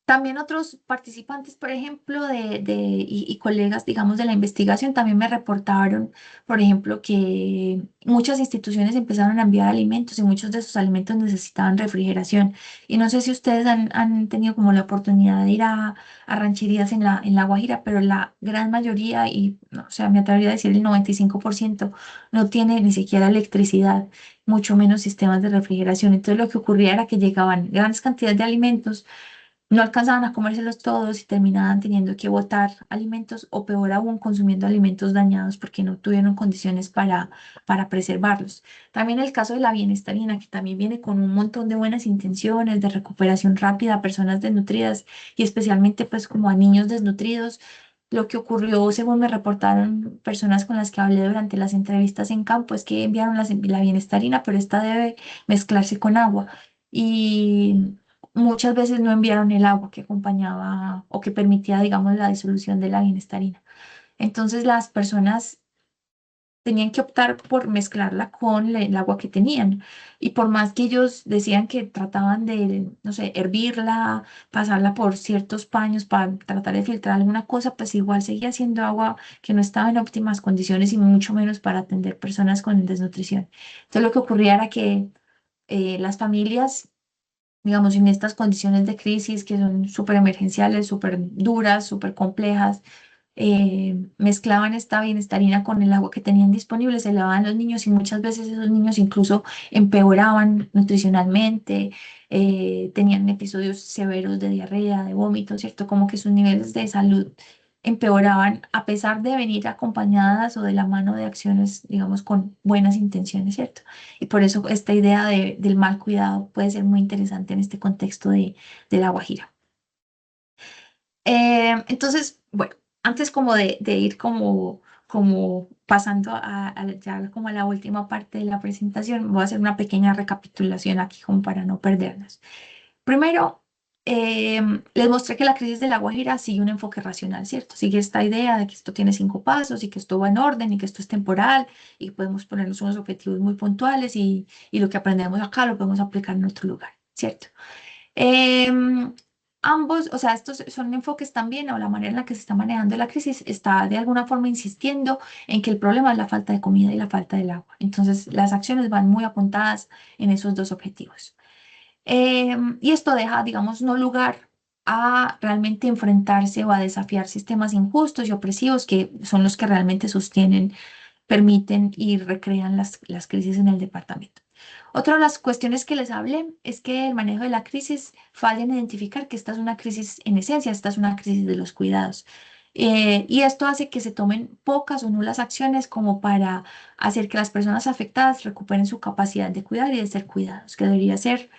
También otros participantes, por ejemplo, y colegas, digamos, de la investigación, también me reportaron, por ejemplo, que muchas instituciones empezaron a enviar alimentos y muchos de esos alimentos necesitaban refrigeración. Y no sé si ustedes han tenido como la oportunidad de ir a rancherías en la Guajira, pero la gran mayoría, y no, o sea, me atrevería a decir el 95%, no tiene ni siquiera electricidad, mucho menos sistemas de refrigeración. Entonces, lo que ocurría era que llegaban grandes cantidades de alimentos, no alcanzaban a comérselos todos y terminaban teniendo que botar alimentos o peor aún consumiendo alimentos dañados porque no tuvieron condiciones para preservarlos. También el caso de la bienestarina, que también viene con un montón de buenas intenciones de recuperación rápida a personas desnutridas y especialmente pues como a niños desnutridos. Lo que ocurrió, según me reportaron personas con las que hablé durante las entrevistas en campo, es que enviaron la bienestarina, pero esta debe mezclarse con agua. Y muchas veces no enviaron el agua que acompañaba o que permitía, digamos, la disolución de la bienestarina. Entonces las personas tenían que optar por mezclarla con el agua que tenían. Y por más que ellos decían que trataban de, no sé, hervirla, pasarla por ciertos paños para tratar de filtrar alguna cosa, pues igual seguía siendo agua que no estaba en óptimas condiciones y mucho menos para atender personas con desnutrición. Entonces lo que ocurría era que las familias, digamos, en estas condiciones de crisis que son súper emergenciales, súper duras, súper complejas, mezclaban esta bienestarina con el agua que tenían disponible, se lavaban los niños y muchas veces esos niños incluso empeoraban nutricionalmente, tenían episodios severos de diarrea, de vómito, ¿cierto? Como que sus niveles de salud empeoraban a pesar de venir acompañadas o de la mano de acciones, digamos, con buenas intenciones, ¿cierto? Y por eso esta idea del mal cuidado puede ser muy interesante en este contexto de La Guajira. Entonces, bueno, antes como de ir como pasando ya como a la última parte de la presentación, voy a hacer una pequeña recapitulación aquí como para no perdernos. Primero, les mostré que la crisis de La Guajira sigue un enfoque racional, ¿cierto? Sigue esta idea de que esto tiene 5 pasos y que esto va en orden y que esto es temporal y que podemos ponernos unos objetivos muy puntuales y lo que aprendemos acá lo podemos aplicar en otro lugar, ¿cierto? Em, Ambos, o sea, estos son enfoques también, o la manera en la que se está manejando la crisis está de alguna forma insistiendo en que el problema es la falta de comida y la falta del agua. Entonces, las acciones van muy apuntadas en esos dos objetivos. Y esto deja, digamos, no lugar a realmente enfrentarse o a desafiar sistemas injustos y opresivos que son los que realmente sostienen, permiten y recrean las crisis en el departamento. Otra de las cuestiones que les hablé es que el manejo de la crisis falla en identificar que esta es una crisis en esencia, esta es una crisis de los cuidados. Y esto hace que se tomen pocas o nulas acciones como para hacer que las personas afectadas recuperen su capacidad de cuidar y de ser cuidados, que debería ser,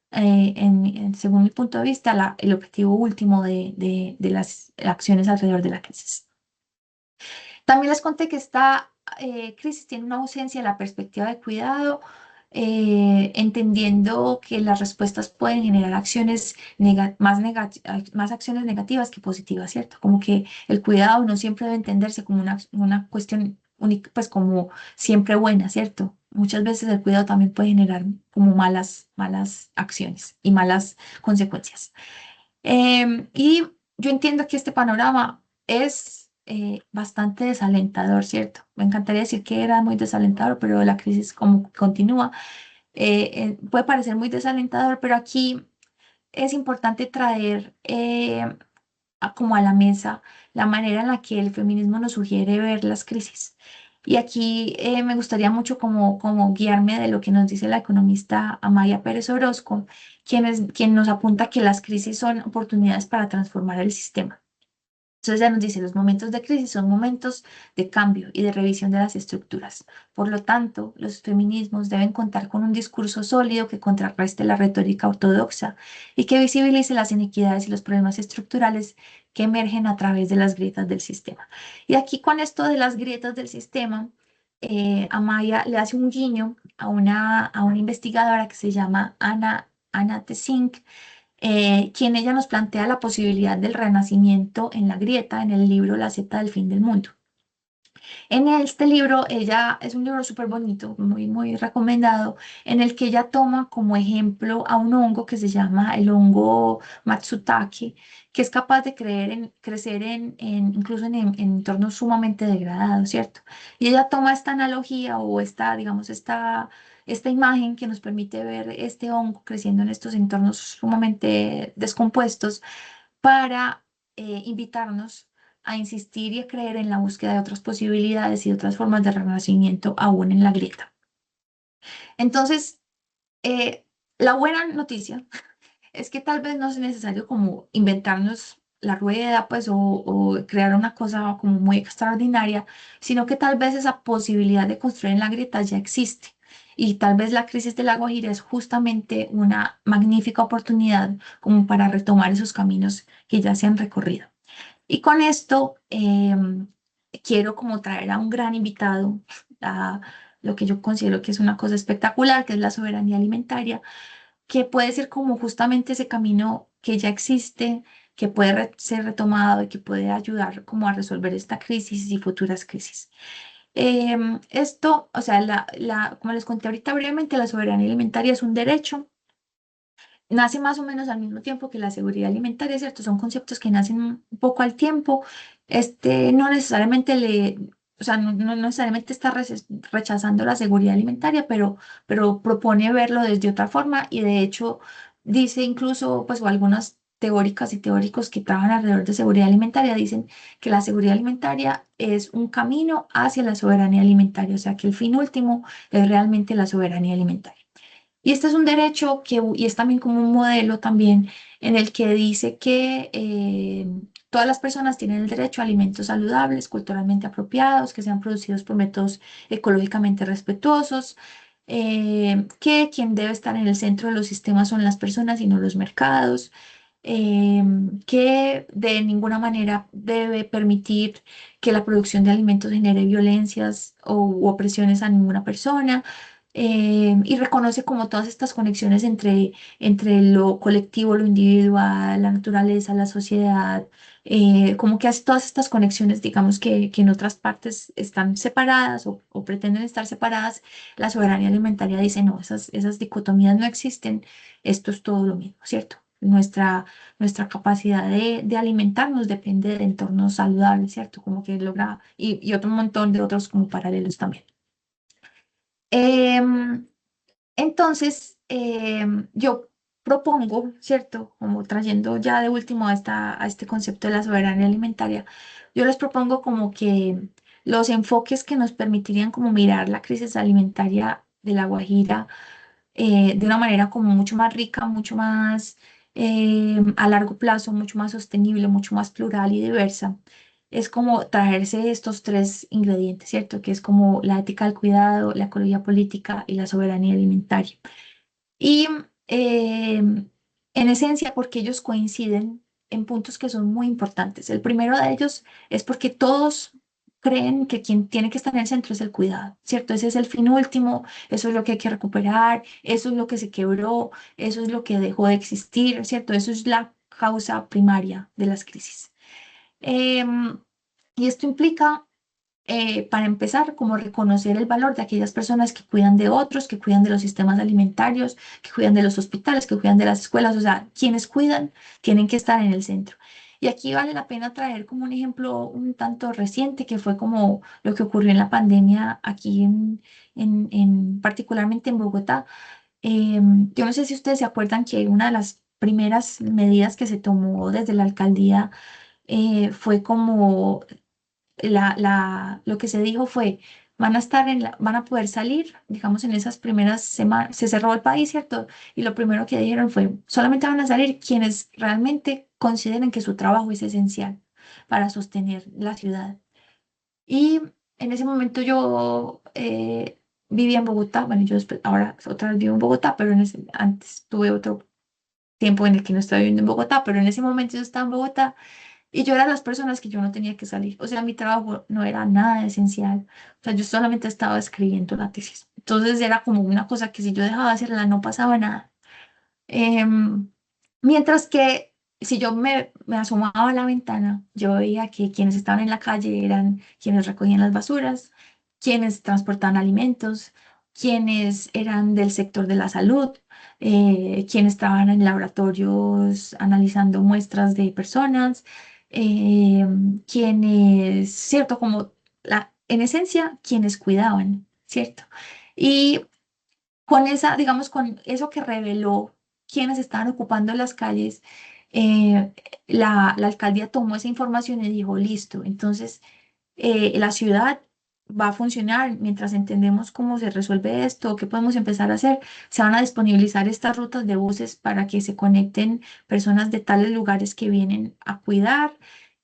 según mi punto de vista, el objetivo último de las acciones alrededor de la crisis. También les conté que esta crisis tiene una ausencia de la perspectiva de cuidado, entendiendo que las respuestas pueden generar acciones más acciones negativas que positivas, ¿cierto? Como que el cuidado no siempre debe entenderse como una cuestión única, pues como siempre buena, ¿cierto? Muchas veces el cuidado también puede generar como malas acciones y malas consecuencias. Y yo entiendo que este panorama es bastante desalentador, ¿cierto? Me encantaría decir que era muy desalentador, pero la crisis como continúa. Puede parecer muy desalentador, pero aquí es importante traer como a la mesa la manera en la que el feminismo nos sugiere ver las crisis. Y aquí me gustaría mucho como guiarme de lo que nos dice la economista Amaya Pérez Orozco, quien nos apunta que las crisis son oportunidades para transformar el sistema. Entonces ya nos dice, los momentos de crisis son momentos de cambio y de revisión de las estructuras. Por lo tanto, los feminismos deben contar con un discurso sólido que contrarreste la retórica ortodoxa y que visibilice las inequidades y los problemas estructurales que emergen a través de las grietas del sistema. Y aquí con esto de las grietas del sistema, Amaya le hace un guiño a una investigadora que se llama Ana Tessink, quien ella nos plantea la posibilidad del renacimiento en la grieta en el libro La seta del fin del mundo. En este libro, ella es un libro súper bonito, muy, muy recomendado, en el que ella toma como ejemplo a un hongo que se llama el hongo Matsutake, que es capaz de crecer incluso en entornos sumamente degradados, ¿cierto? Y ella toma esta analogía o esta, digamos, esta imagen que nos permite ver este hongo creciendo en estos entornos sumamente descompuestos para invitarnos a insistir y a creer en la búsqueda de otras posibilidades y otras formas de renacimiento aún en la grieta. Entonces, eh, la buena noticia es que tal vez no es necesario como inventarnos la rueda, pues, o crear una cosa como muy extraordinaria, sino que tal vez esa posibilidad de construir en la grieta ya existe. Y tal vez la crisis de la Guajira es justamente una magnífica oportunidad como para retomar esos caminos que ya se han recorrido. Y con esto quiero como traer a un gran invitado a lo que yo considero que es una cosa espectacular, que es la soberanía alimentaria, que puede ser como justamente ese camino que ya existe, que puede ser retomado y que puede ayudar como a resolver esta crisis y futuras crisis. Esto, o sea, como les conté ahorita brevemente, la soberanía alimentaria es un derecho, nace más o menos al mismo tiempo que la seguridad alimentaria, ¿cierto? Son conceptos que nacen un poco al tiempo. No necesariamente o sea, no necesariamente está rechazando la seguridad alimentaria, pero propone verlo desde otra forma y de hecho dice incluso, pues, o algunas teóricas y teóricos que trabajan alrededor de seguridad alimentaria dicen que la seguridad alimentaria es un camino hacia la soberanía alimentaria, o sea, que el fin último es realmente la soberanía alimentaria. Y este es un derecho y es también como un modelo también en el que dice que todas las personas tienen el derecho a alimentos saludables, culturalmente apropiados, que sean producidos por métodos ecológicamente respetuosos, que quien debe estar en el centro de los sistemas son las personas y no los mercados, eh, que de ninguna manera debe permitir que la producción de alimentos genere violencias u opresiones a ninguna persona, y reconoce como todas estas conexiones entre lo colectivo, lo individual, la naturaleza, la sociedad, como que hace todas estas conexiones, digamos que en otras partes están separadas o pretenden estar separadas. La soberanía alimentaria dice, no, esas dicotomías no existen, esto es todo lo mismo, ¿cierto? Nuestra capacidad de alimentarnos depende de entornos saludables, ¿cierto? Como que logra, y otro montón de otros como paralelos también. Em, entonces, yo propongo, ¿cierto? Como trayendo ya de último a este concepto de la soberanía alimentaria, yo les propongo como que los enfoques que nos permitirían como mirar la crisis alimentaria de La Guajira de una manera como mucho más rica, mucho más a largo plazo, mucho más sostenible, mucho más plural y diversa. Es como traerse estos tres ingredientes, ¿cierto? Que es como la ética del cuidado, la ecología política y la soberanía alimentaria. Y en esencia, porque ellos coinciden en puntos que son muy importantes. El primero de ellos es porque todos creen que quien tiene que estar en el centro es el cuidado, ¿cierto? Ese es el fin último, eso es lo que hay que recuperar, eso es lo que se quebró, eso es lo que dejó de existir, ¿cierto? Eso es la causa primaria de las crisis. Em, y esto implica para empezar, como reconocer el valor de aquellas personas que cuidan de otros, que cuidan de los sistemas alimentarios, que cuidan de los hospitales, que cuidan de las escuelas, o sea, quienes cuidan tienen que estar en el centro. Y aquí vale la pena traer como un ejemplo un tanto reciente, que fue como lo que ocurrió en la pandemia aquí particularmente en Bogotá. Yo no sé si ustedes se acuerdan que una de las primeras medidas que se tomó desde la alcaldía fue como lo que se dijo fue, van a estar van a poder salir, digamos, en esas primeras semanas, se cerró el país, ¿cierto? Y lo primero que dijeron fue, solamente van a salir quienes realmente consideren que su trabajo es esencial para sostener la ciudad. Y en ese momento yo vivía en Bogotá, bueno, yo ahora otra vez vivo en Bogotá, pero antes tuve otro tiempo en el que no estaba viviendo en Bogotá, pero en ese momento yo estaba en Bogotá y yo era las personas que yo no tenía que salir. O sea, mi trabajo no era nada esencial. O sea, yo solamente estaba escribiendo la tesis. Entonces era como una cosa que si yo dejaba de hacerla no pasaba nada. Em, Mientras que si yo me asomaba a la ventana, yo veía que quienes estaban en la calle eran quienes recogían las basuras, quienes transportaban alimentos, quienes eran del sector de la salud, quienes estaban en laboratorios analizando muestras de personas, eh, quienes, cierto, como en esencia, quienes cuidaban, ¿cierto? Y con esa, digamos, con eso que reveló quienes estaban ocupando las calles, eh, la alcaldía tomó esa información y dijo, listo, entonces la ciudad va a funcionar mientras entendemos cómo se resuelve esto, qué podemos empezar a hacer. Se van a disponibilizar estas rutas de buses para que se conecten personas de tales lugares que vienen a cuidar.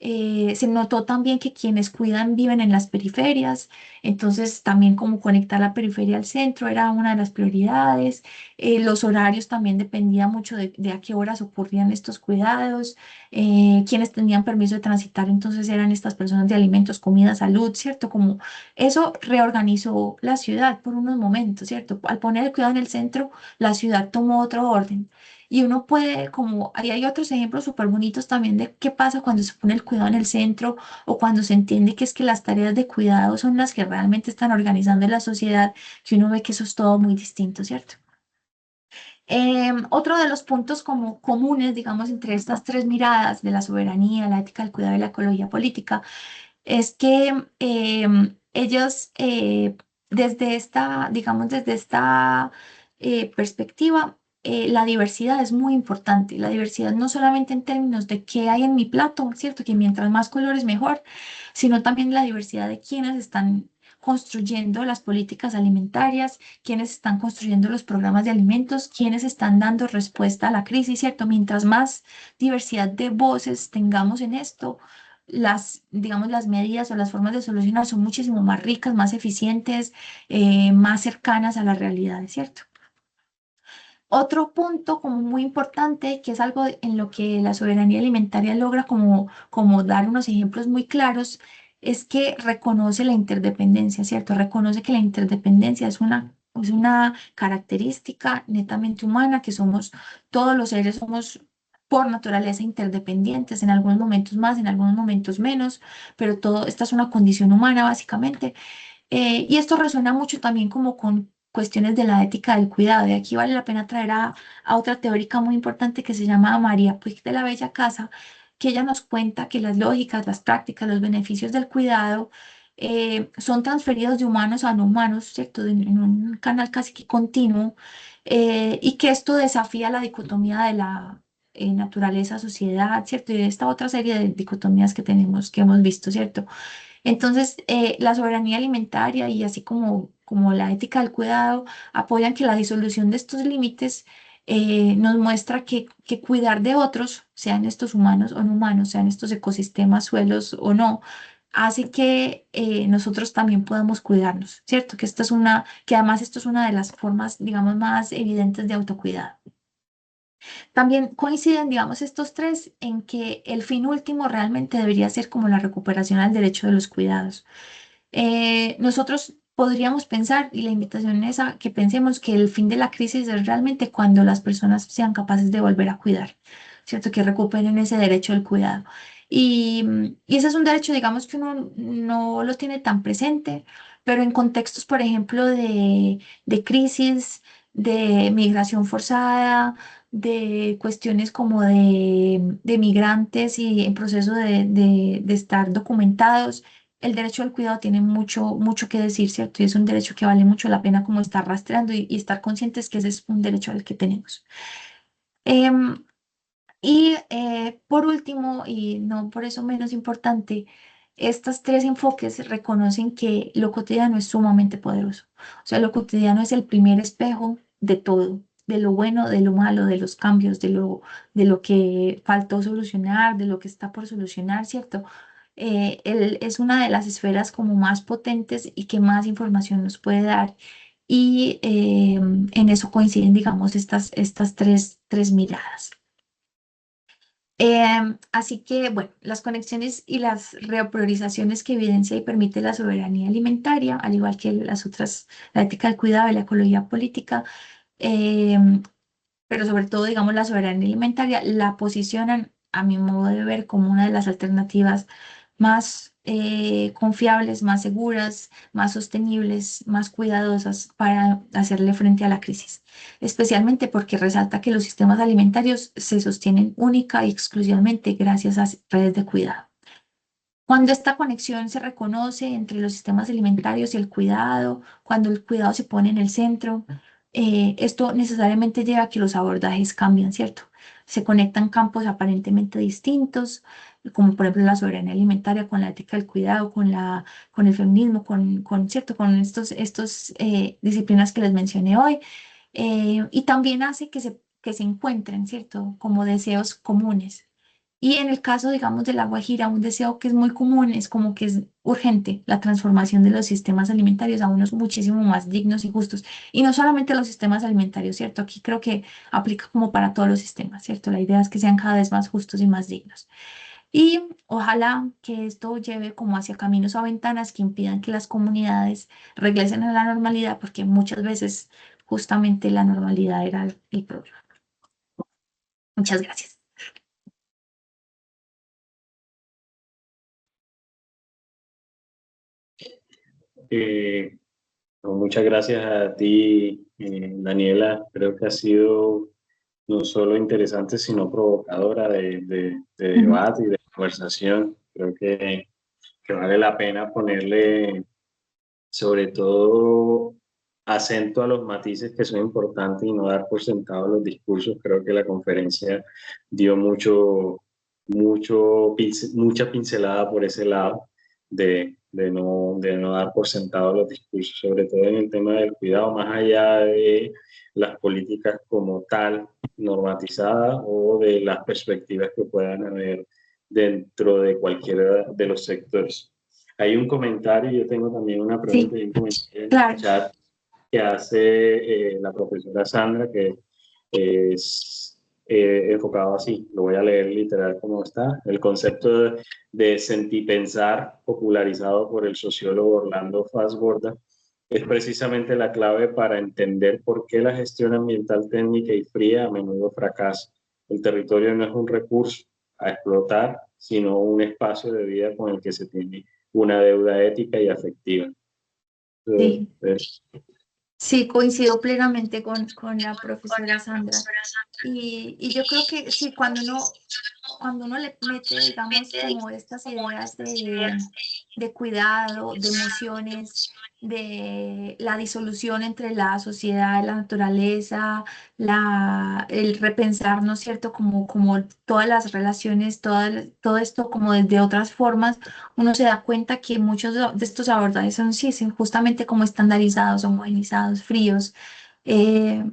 Se notó también que quienes cuidan viven en las periferias, entonces también como conectar la periferia al centro era una de las prioridades. Los horarios también dependía mucho de a qué horas ocurrían estos cuidados. Quienes tenían permiso de transitar, entonces eran estas personas de alimentos, comida, salud, ¿cierto? Como eso reorganizó la ciudad por unos momentos, ¿cierto? Al poner el cuidado en el centro, la ciudad tomó otro orden. Y uno puede, como, ahí hay otros ejemplos súper bonitos también de qué pasa cuando se pone el cuidado en el centro o cuando se entiende que es que las tareas de cuidado son las que realmente están organizando la sociedad, que uno ve que eso es todo muy distinto, ¿cierto? Otro de los puntos como comunes, digamos, entre estas tres miradas de la soberanía, la ética, el cuidado y la ecología política, es que ellos, desde esta, digamos, desde esta perspectiva, la diversidad es muy importante. La diversidad no solamente en términos de qué hay en mi plato, ¿cierto? Que mientras más colores mejor, sino también la diversidad de quienes están construyendo las políticas alimentarias, quienes están construyendo los programas de alimentos, quienes están dando respuesta a la crisis, ¿cierto? Mientras más diversidad de voces tengamos en esto, las, digamos, las medidas o las formas de solucionar son muchísimo más ricas, más eficientes, más cercanas a la realidad, ¿cierto? Otro punto como muy importante, que es algo en lo que la soberanía alimentaria logra como dar unos ejemplos muy claros, es que reconoce la interdependencia, ¿cierto? Reconoce que la interdependencia es una característica netamente humana, que somos, todos los seres somos por naturaleza interdependientes, en algunos momentos más, en algunos momentos menos, pero todo, esta es una condición humana básicamente. Y esto resuena mucho también como con cuestiones de la ética del cuidado. Y aquí vale la pena traer a otra teórica muy importante que se llama María Puig de la Bella Casa, que ella nos cuenta que las lógicas, las prácticas, los beneficios del cuidado son transferidos de humanos a no humanos, ¿cierto? En un canal casi que continuo, y que esto desafía la dicotomía de la naturaleza-sociedad, ¿cierto? Y de esta otra serie de dicotomías que tenemos, que hemos visto, ¿cierto? Entonces, la soberanía alimentaria y así como la ética del cuidado apoyan que la disolución de estos límites nos muestra que cuidar de otros, sean estos humanos o no humanos, sean estos ecosistemas, suelos o no, hace que nosotros también podamos cuidarnos, ¿cierto? Que además esto es una de las formas, digamos, más evidentes de autocuidado. También coinciden, digamos, estos tres en que el fin último realmente debería ser como la recuperación al derecho de los cuidados. Nosotros podríamos pensar, y la invitación es a que pensemos que el fin de la crisis es realmente cuando las personas sean capaces de volver a cuidar, ¿cierto? Que recuperen ese derecho al cuidado. Y ese es un derecho, digamos, que uno no lo tiene tan presente, pero en contextos, por ejemplo, de crisis, de migración forzada, de cuestiones como de migrantes y en proceso de estar documentados, el derecho al cuidado tiene mucho, mucho que decir, ¿cierto? Y es un derecho que vale mucho la pena como estar rastreando y estar conscientes que ese es un derecho al que tenemos. Em, por último, y no por eso menos importante, estos tres enfoques reconocen que lo cotidiano es sumamente poderoso. O sea, lo cotidiano es el primer espejo de todo, de lo bueno, de lo malo, de los cambios, de lo que faltó solucionar, de lo que está por solucionar, ¿cierto? Es una de las esferas como más potentes y que más información nos puede dar. Y en eso coinciden, digamos, estas tres miradas. Así que, bueno, las conexiones y las repriorizaciones que evidencia y permite la soberanía alimentaria, al igual que las otras, la ética del cuidado y la ecología política, em, pero sobre todo, digamos, la soberanía alimentaria, la posicionan a mi modo de ver, como una de las alternativas más confiables, más seguras, más sostenibles, más cuidadosas para hacerle frente a la crisis, especialmente porque resalta que los sistemas alimentarios se sostienen única y exclusivamente gracias a redes de cuidado. Cuando esta conexión se reconoce entre los sistemas alimentarios y el cuidado, cuando el cuidado se pone en el centro, esto necesariamente lleva a que los abordajes cambian, ¿cierto? Se conectan campos aparentemente distintos, como por ejemplo la soberanía alimentaria con la ética del cuidado, con el feminismo, ¿cierto? Con estos disciplinas que les mencioné hoy. Y también hace que se encuentren, ¿cierto? Como deseos comunes. Y en el caso, digamos, de la Guajira, un deseo que es muy común es como que es urgente la transformación de los sistemas alimentarios a unos muchísimo más dignos y justos. Y no solamente los sistemas alimentarios, ¿cierto? Aquí creo que aplica como para todos los sistemas, ¿cierto? La idea es que sean cada vez más justos y más dignos. Y ojalá que esto lleve como hacia caminos o ventanas que impidan que las comunidades regresen a la normalidad, porque muchas veces justamente la normalidad era el problema. Muchas gracias. Eh, no, muchas gracias a ti, Daniela. Creo que ha sido no solo interesante, sino provocadora de Ujú. debate y de conversación. Creo que vale la pena ponerle, sobre todo, acento a los matices que son importantes y no dar por sentado los discursos. Creo que la conferencia dio mucha pincelada por ese lado de no dar por sentado los discursos, sobre todo en el tema del cuidado, más allá de las políticas como tal normatizadas o de las perspectivas que puedan haber dentro de cualquiera de los sectores. Hay un comentario, yo tengo también una Sí, pregunta y un comentario en el claro. chat que hace la profesora Sandra, que es enfocado así, lo voy a leer literal como está, el concepto de sentipensar popularizado por el sociólogo Orlando Fassborda es precisamente la clave para entender por qué la gestión ambiental técnica y fría a menudo fracasa. El territorio no es un recurso a explotar, sino un espacio de vida con el que se tiene una deuda ética y afectiva. Sí. Entonces, Sí, coincido plenamente con la profesora Sandra. Y yo creo que sí, cuando uno le mete, digamos, como estas ideas de cuidado, de emociones, de la disolución entre la sociedad y la naturaleza, el repensar, ¿no es cierto? Como todas las relaciones, todo esto como desde otras formas, uno se da cuenta que muchos de estos abordajes son, sí, sí, justamente como estandarizados, homogenizados, fríos,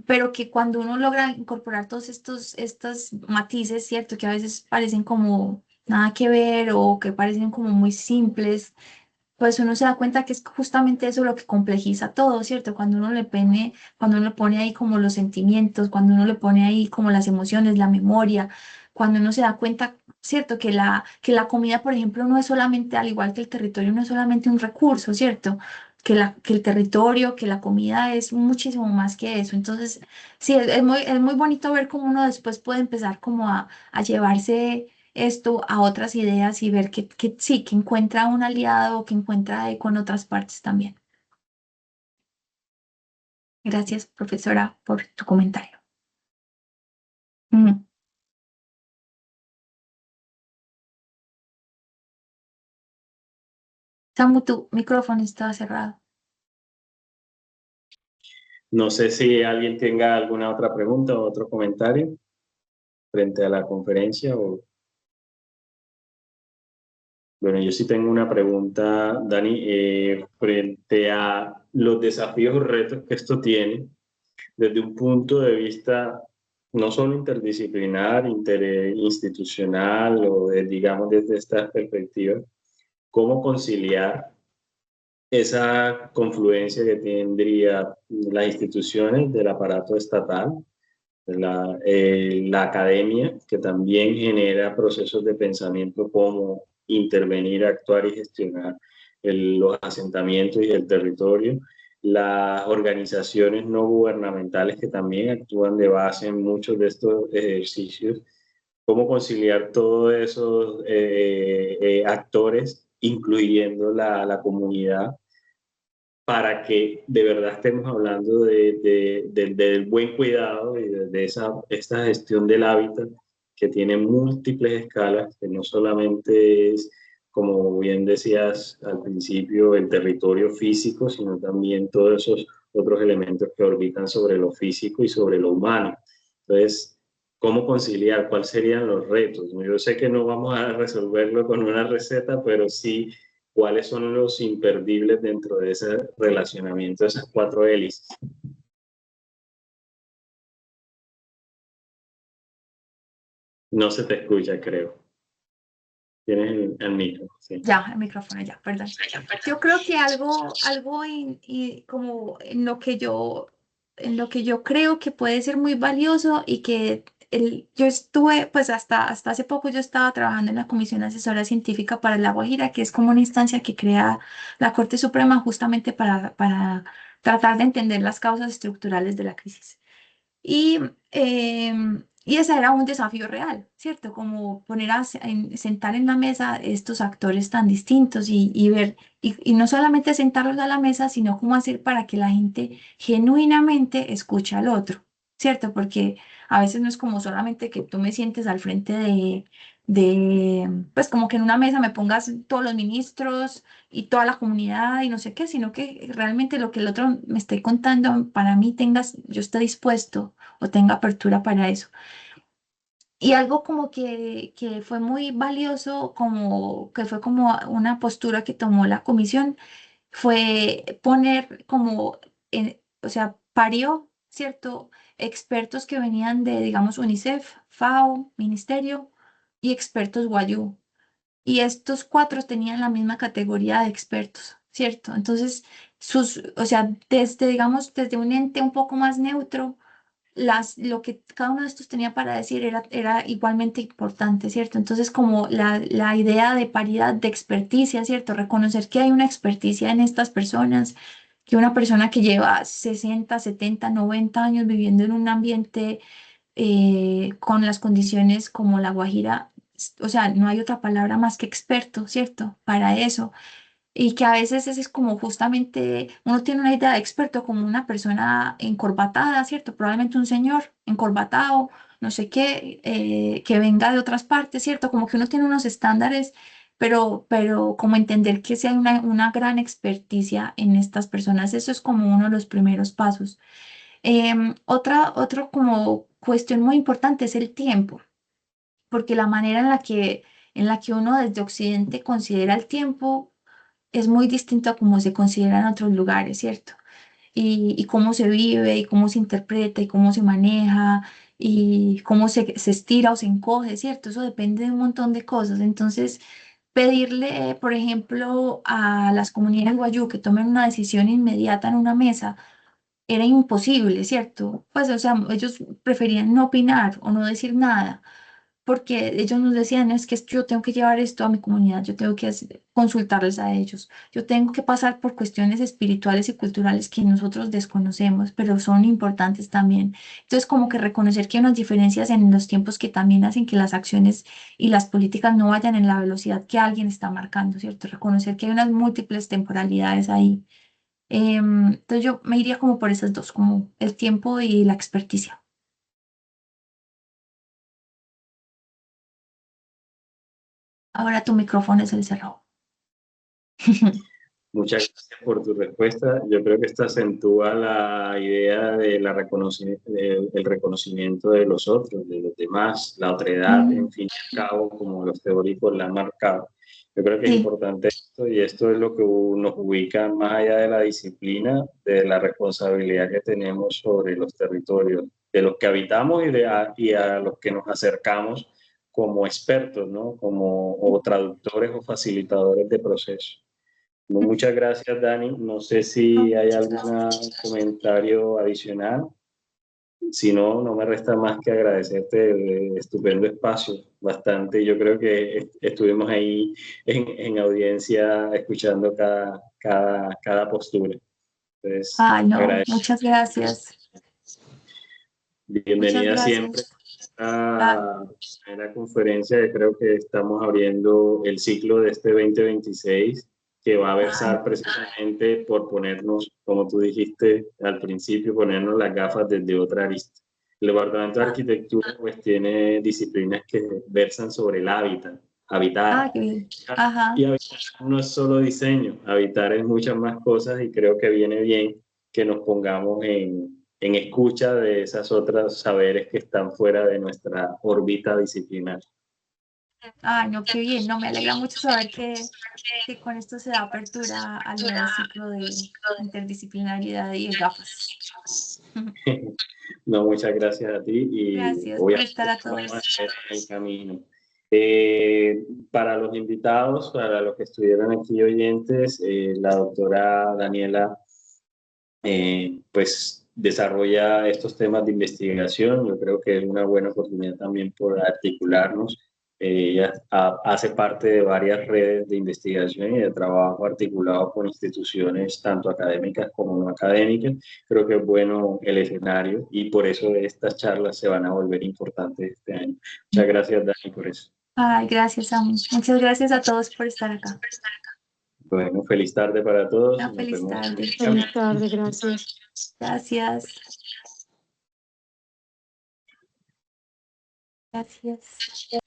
pero que cuando uno logra incorporar todos estos matices, ¿cierto? Que a veces parecen como nada que ver o que parecen como muy simples, pues uno se da cuenta que es justamente eso lo que complejiza todo, ¿cierto? Cuando uno le pone ahí como los sentimientos, cuando uno le pone ahí como las emociones, la memoria, cuando uno se da cuenta, ¿cierto? Que la comida, por ejemplo, no es solamente, al igual que el territorio, no es solamente un recurso, ¿cierto? Que el territorio, que la comida es muchísimo más que eso. Entonces, sí, es muy bonito ver cómo uno después puede empezar como a llevarse esto a otras ideas y ver que sí, que encuentra un aliado o que encuentra con otras partes también. Gracias, profesora, por tu comentario. Mm. Samu, tu micrófono estaba cerrado. no sé si alguien tenga alguna otra pregunta o otro comentario frente a la conferencia. Bueno, yo sí tengo una pregunta, Dani, frente a los desafíos o retos que esto tiene desde un punto de vista no solo interdisciplinar, interinstitucional o digamos desde esta perspectiva, cómo conciliar esa confluencia que tendría las instituciones del aparato estatal, la academia, que también genera procesos de pensamiento como intervenir, actuar y gestionar los asentamientos y el territorio, las organizaciones no gubernamentales que también actúan de base en muchos de estos ejercicios cómo conciliar todos esos actores, incluyendo la comunidad, para que de verdad estemos hablando del buen cuidado y de esta gestión del hábitat que tiene múltiples escalas, que no solamente es, como bien decías al principio, el territorio físico, sino también todos esos otros elementos que orbitan sobre lo físico y sobre lo humano. Entonces, ¿cómo conciliar? ¿Cuáles serían los retos? Yo sé que no vamos a resolverlo con una receta, pero sí cuáles son los imperdibles dentro de ese relacionamiento de esas cuatro hélices. No se te escucha, creo. Tienes el micro, sí. Ya, el micrófono, ya, perdón. Yo creo que algo y como en lo que yo creo que puede ser muy valioso y que yo estuve, pues hasta hace poco yo estaba trabajando en la Comisión Asesora Científica para La Guajira, que es como una instancia que crea la Corte Suprema justamente para tratar de entender las causas estructurales de la crisis. Y, y ese era un desafío real, ¿cierto? Como poner sentar en la mesa estos actores tan distintos y ver, y no solamente sentarlos a la mesa, sino cómo hacer para que la gente genuinamente escuche al otro, ¿cierto? Porque a veces no es como solamente que tú me sientes al frente pues como que en una mesa me pongas todos los ministros y toda la comunidad y no sé qué, sino que realmente lo que el otro me esté contando para mí yo esté dispuesto o tenga apertura para eso. Y algo como que fue muy valioso, como que fue como una postura que tomó la comisión, fue poner como, o sea, parió, ¿cierto? Expertos que venían de, digamos, UNICEF, FAO, Ministerio y expertos Guayú. Y estos cuatro tenían la misma categoría de expertos, ¿cierto? Entonces, o sea, digamos, desde un ente un poco más neutro, lo que cada uno de estos tenía para decir era igualmente importante, ¿cierto? Entonces, como la idea de paridad, de experticia, ¿cierto? Reconocer que hay una experticia en estas personas, que una persona que lleva 60, 70, 90 años viviendo en un ambiente con las condiciones como La Guajira, o sea, no hay otra palabra más que experto, ¿cierto? Para eso. Y que a veces ese es como justamente, uno tiene una idea de experto como una persona encorbatada, ¿cierto? Probablemente un señor encorbatado, no sé qué, que venga de otras partes, ¿cierto? Como que uno tiene unos estándares, pero como entender que si hay una gran experticia en estas personas, eso es como uno de los primeros pasos. Otro como cuestión muy importante es el tiempo, porque la manera en la que uno desde Occidente considera el tiempo es muy distinto a cómo se considera en otros lugares, ¿cierto? Y cómo se vive, y cómo se interpreta, y cómo se maneja, y cómo se estira o se encoge, ¿cierto? Eso depende de un montón de cosas. Entonces, pedirle, por ejemplo, a las comunidades guayú que tomen una decisión inmediata en una mesa era imposible, ¿cierto? Pues, o sea, ellos preferían no opinar o no decir nada porque ellos nos decían, es que yo tengo que llevar esto a mi comunidad, yo tengo que consultarles a ellos, yo tengo que pasar por cuestiones espirituales y culturales que nosotros desconocemos, pero son importantes también. Entonces, como que reconocer que hay unas diferencias en los tiempos que también hacen que las acciones y las políticas no vayan en la velocidad que alguien está marcando, ¿cierto? Reconocer que hay unas múltiples temporalidades ahí. Entonces, yo me iría como por esas dos, como el tiempo y la experticia. Ahora tu micrófono es el cerrado. Muchas gracias por tu respuesta. Yo creo que esto acentúa la idea de el reconocimiento de los otros, de los demás, la otredad, Mm, en fin y al cabo, como los teóricos la han marcado. Yo creo que es sí. importante esto y esto es lo que nos ubica más allá de la disciplina, de la responsabilidad que tenemos sobre los territorios, de los que habitamos y a los que nos acercamos como expertos, ¿no? Como o traductores o facilitadores de procesos. Muchas gracias, Dani. No sé No, si hay muchas algún gracias. comentario adicional. Si no, no me resta más que agradecerte el estupendo espacio. Bastante, yo creo que estuvimos ahí en audiencia escuchando cada postura. Entonces, Ay, no, agradezco. muchas gracias. Muchas Bienvenida siempre. gracias. Ah, primera conferencia que creo que estamos abriendo el ciclo de este 2026, que va a ah, versar precisamente por ponernos, como tú dijiste al principio, ponernos las gafas desde otra arista. El departamento de ah, arquitectura pues tiene disciplinas que versan sobre el hábitat, habitar. qué bien. Ajá. Y habitar no es solo diseño, habitar es muchas más cosas y creo que viene bien que nos pongamos en escucha de esas otras saberes que están fuera de nuestra órbita disciplinar. Ay, no, qué bien. No, me alegra mucho saber que con esto se da apertura al nuevo ciclo de interdisciplinaridad y de gafas. No, muchas gracias a ti y Gracias por estar obviamente a vamos a todos. hacer el camino. Para los invitados, para los que estuvieron aquí oyentes, la doctora Daniela pues desarrolla estos temas de investigación. Yo creo que es una buena oportunidad también por articularnos. Ella hace parte de varias redes de investigación y de trabajo articulado con instituciones tanto académicas como no académicas. Creo que es bueno el escenario y por eso estas charlas se van a volver importantes este año. Muchas gracias, Dani, por eso. Ay, gracias, Samu. Muchas gracias a todos por estar acá. Bueno, feliz tarde para todos Una y nos feliz vemos en tarde. el camino. Feliz tarde, gracias. Gracias. Gracias.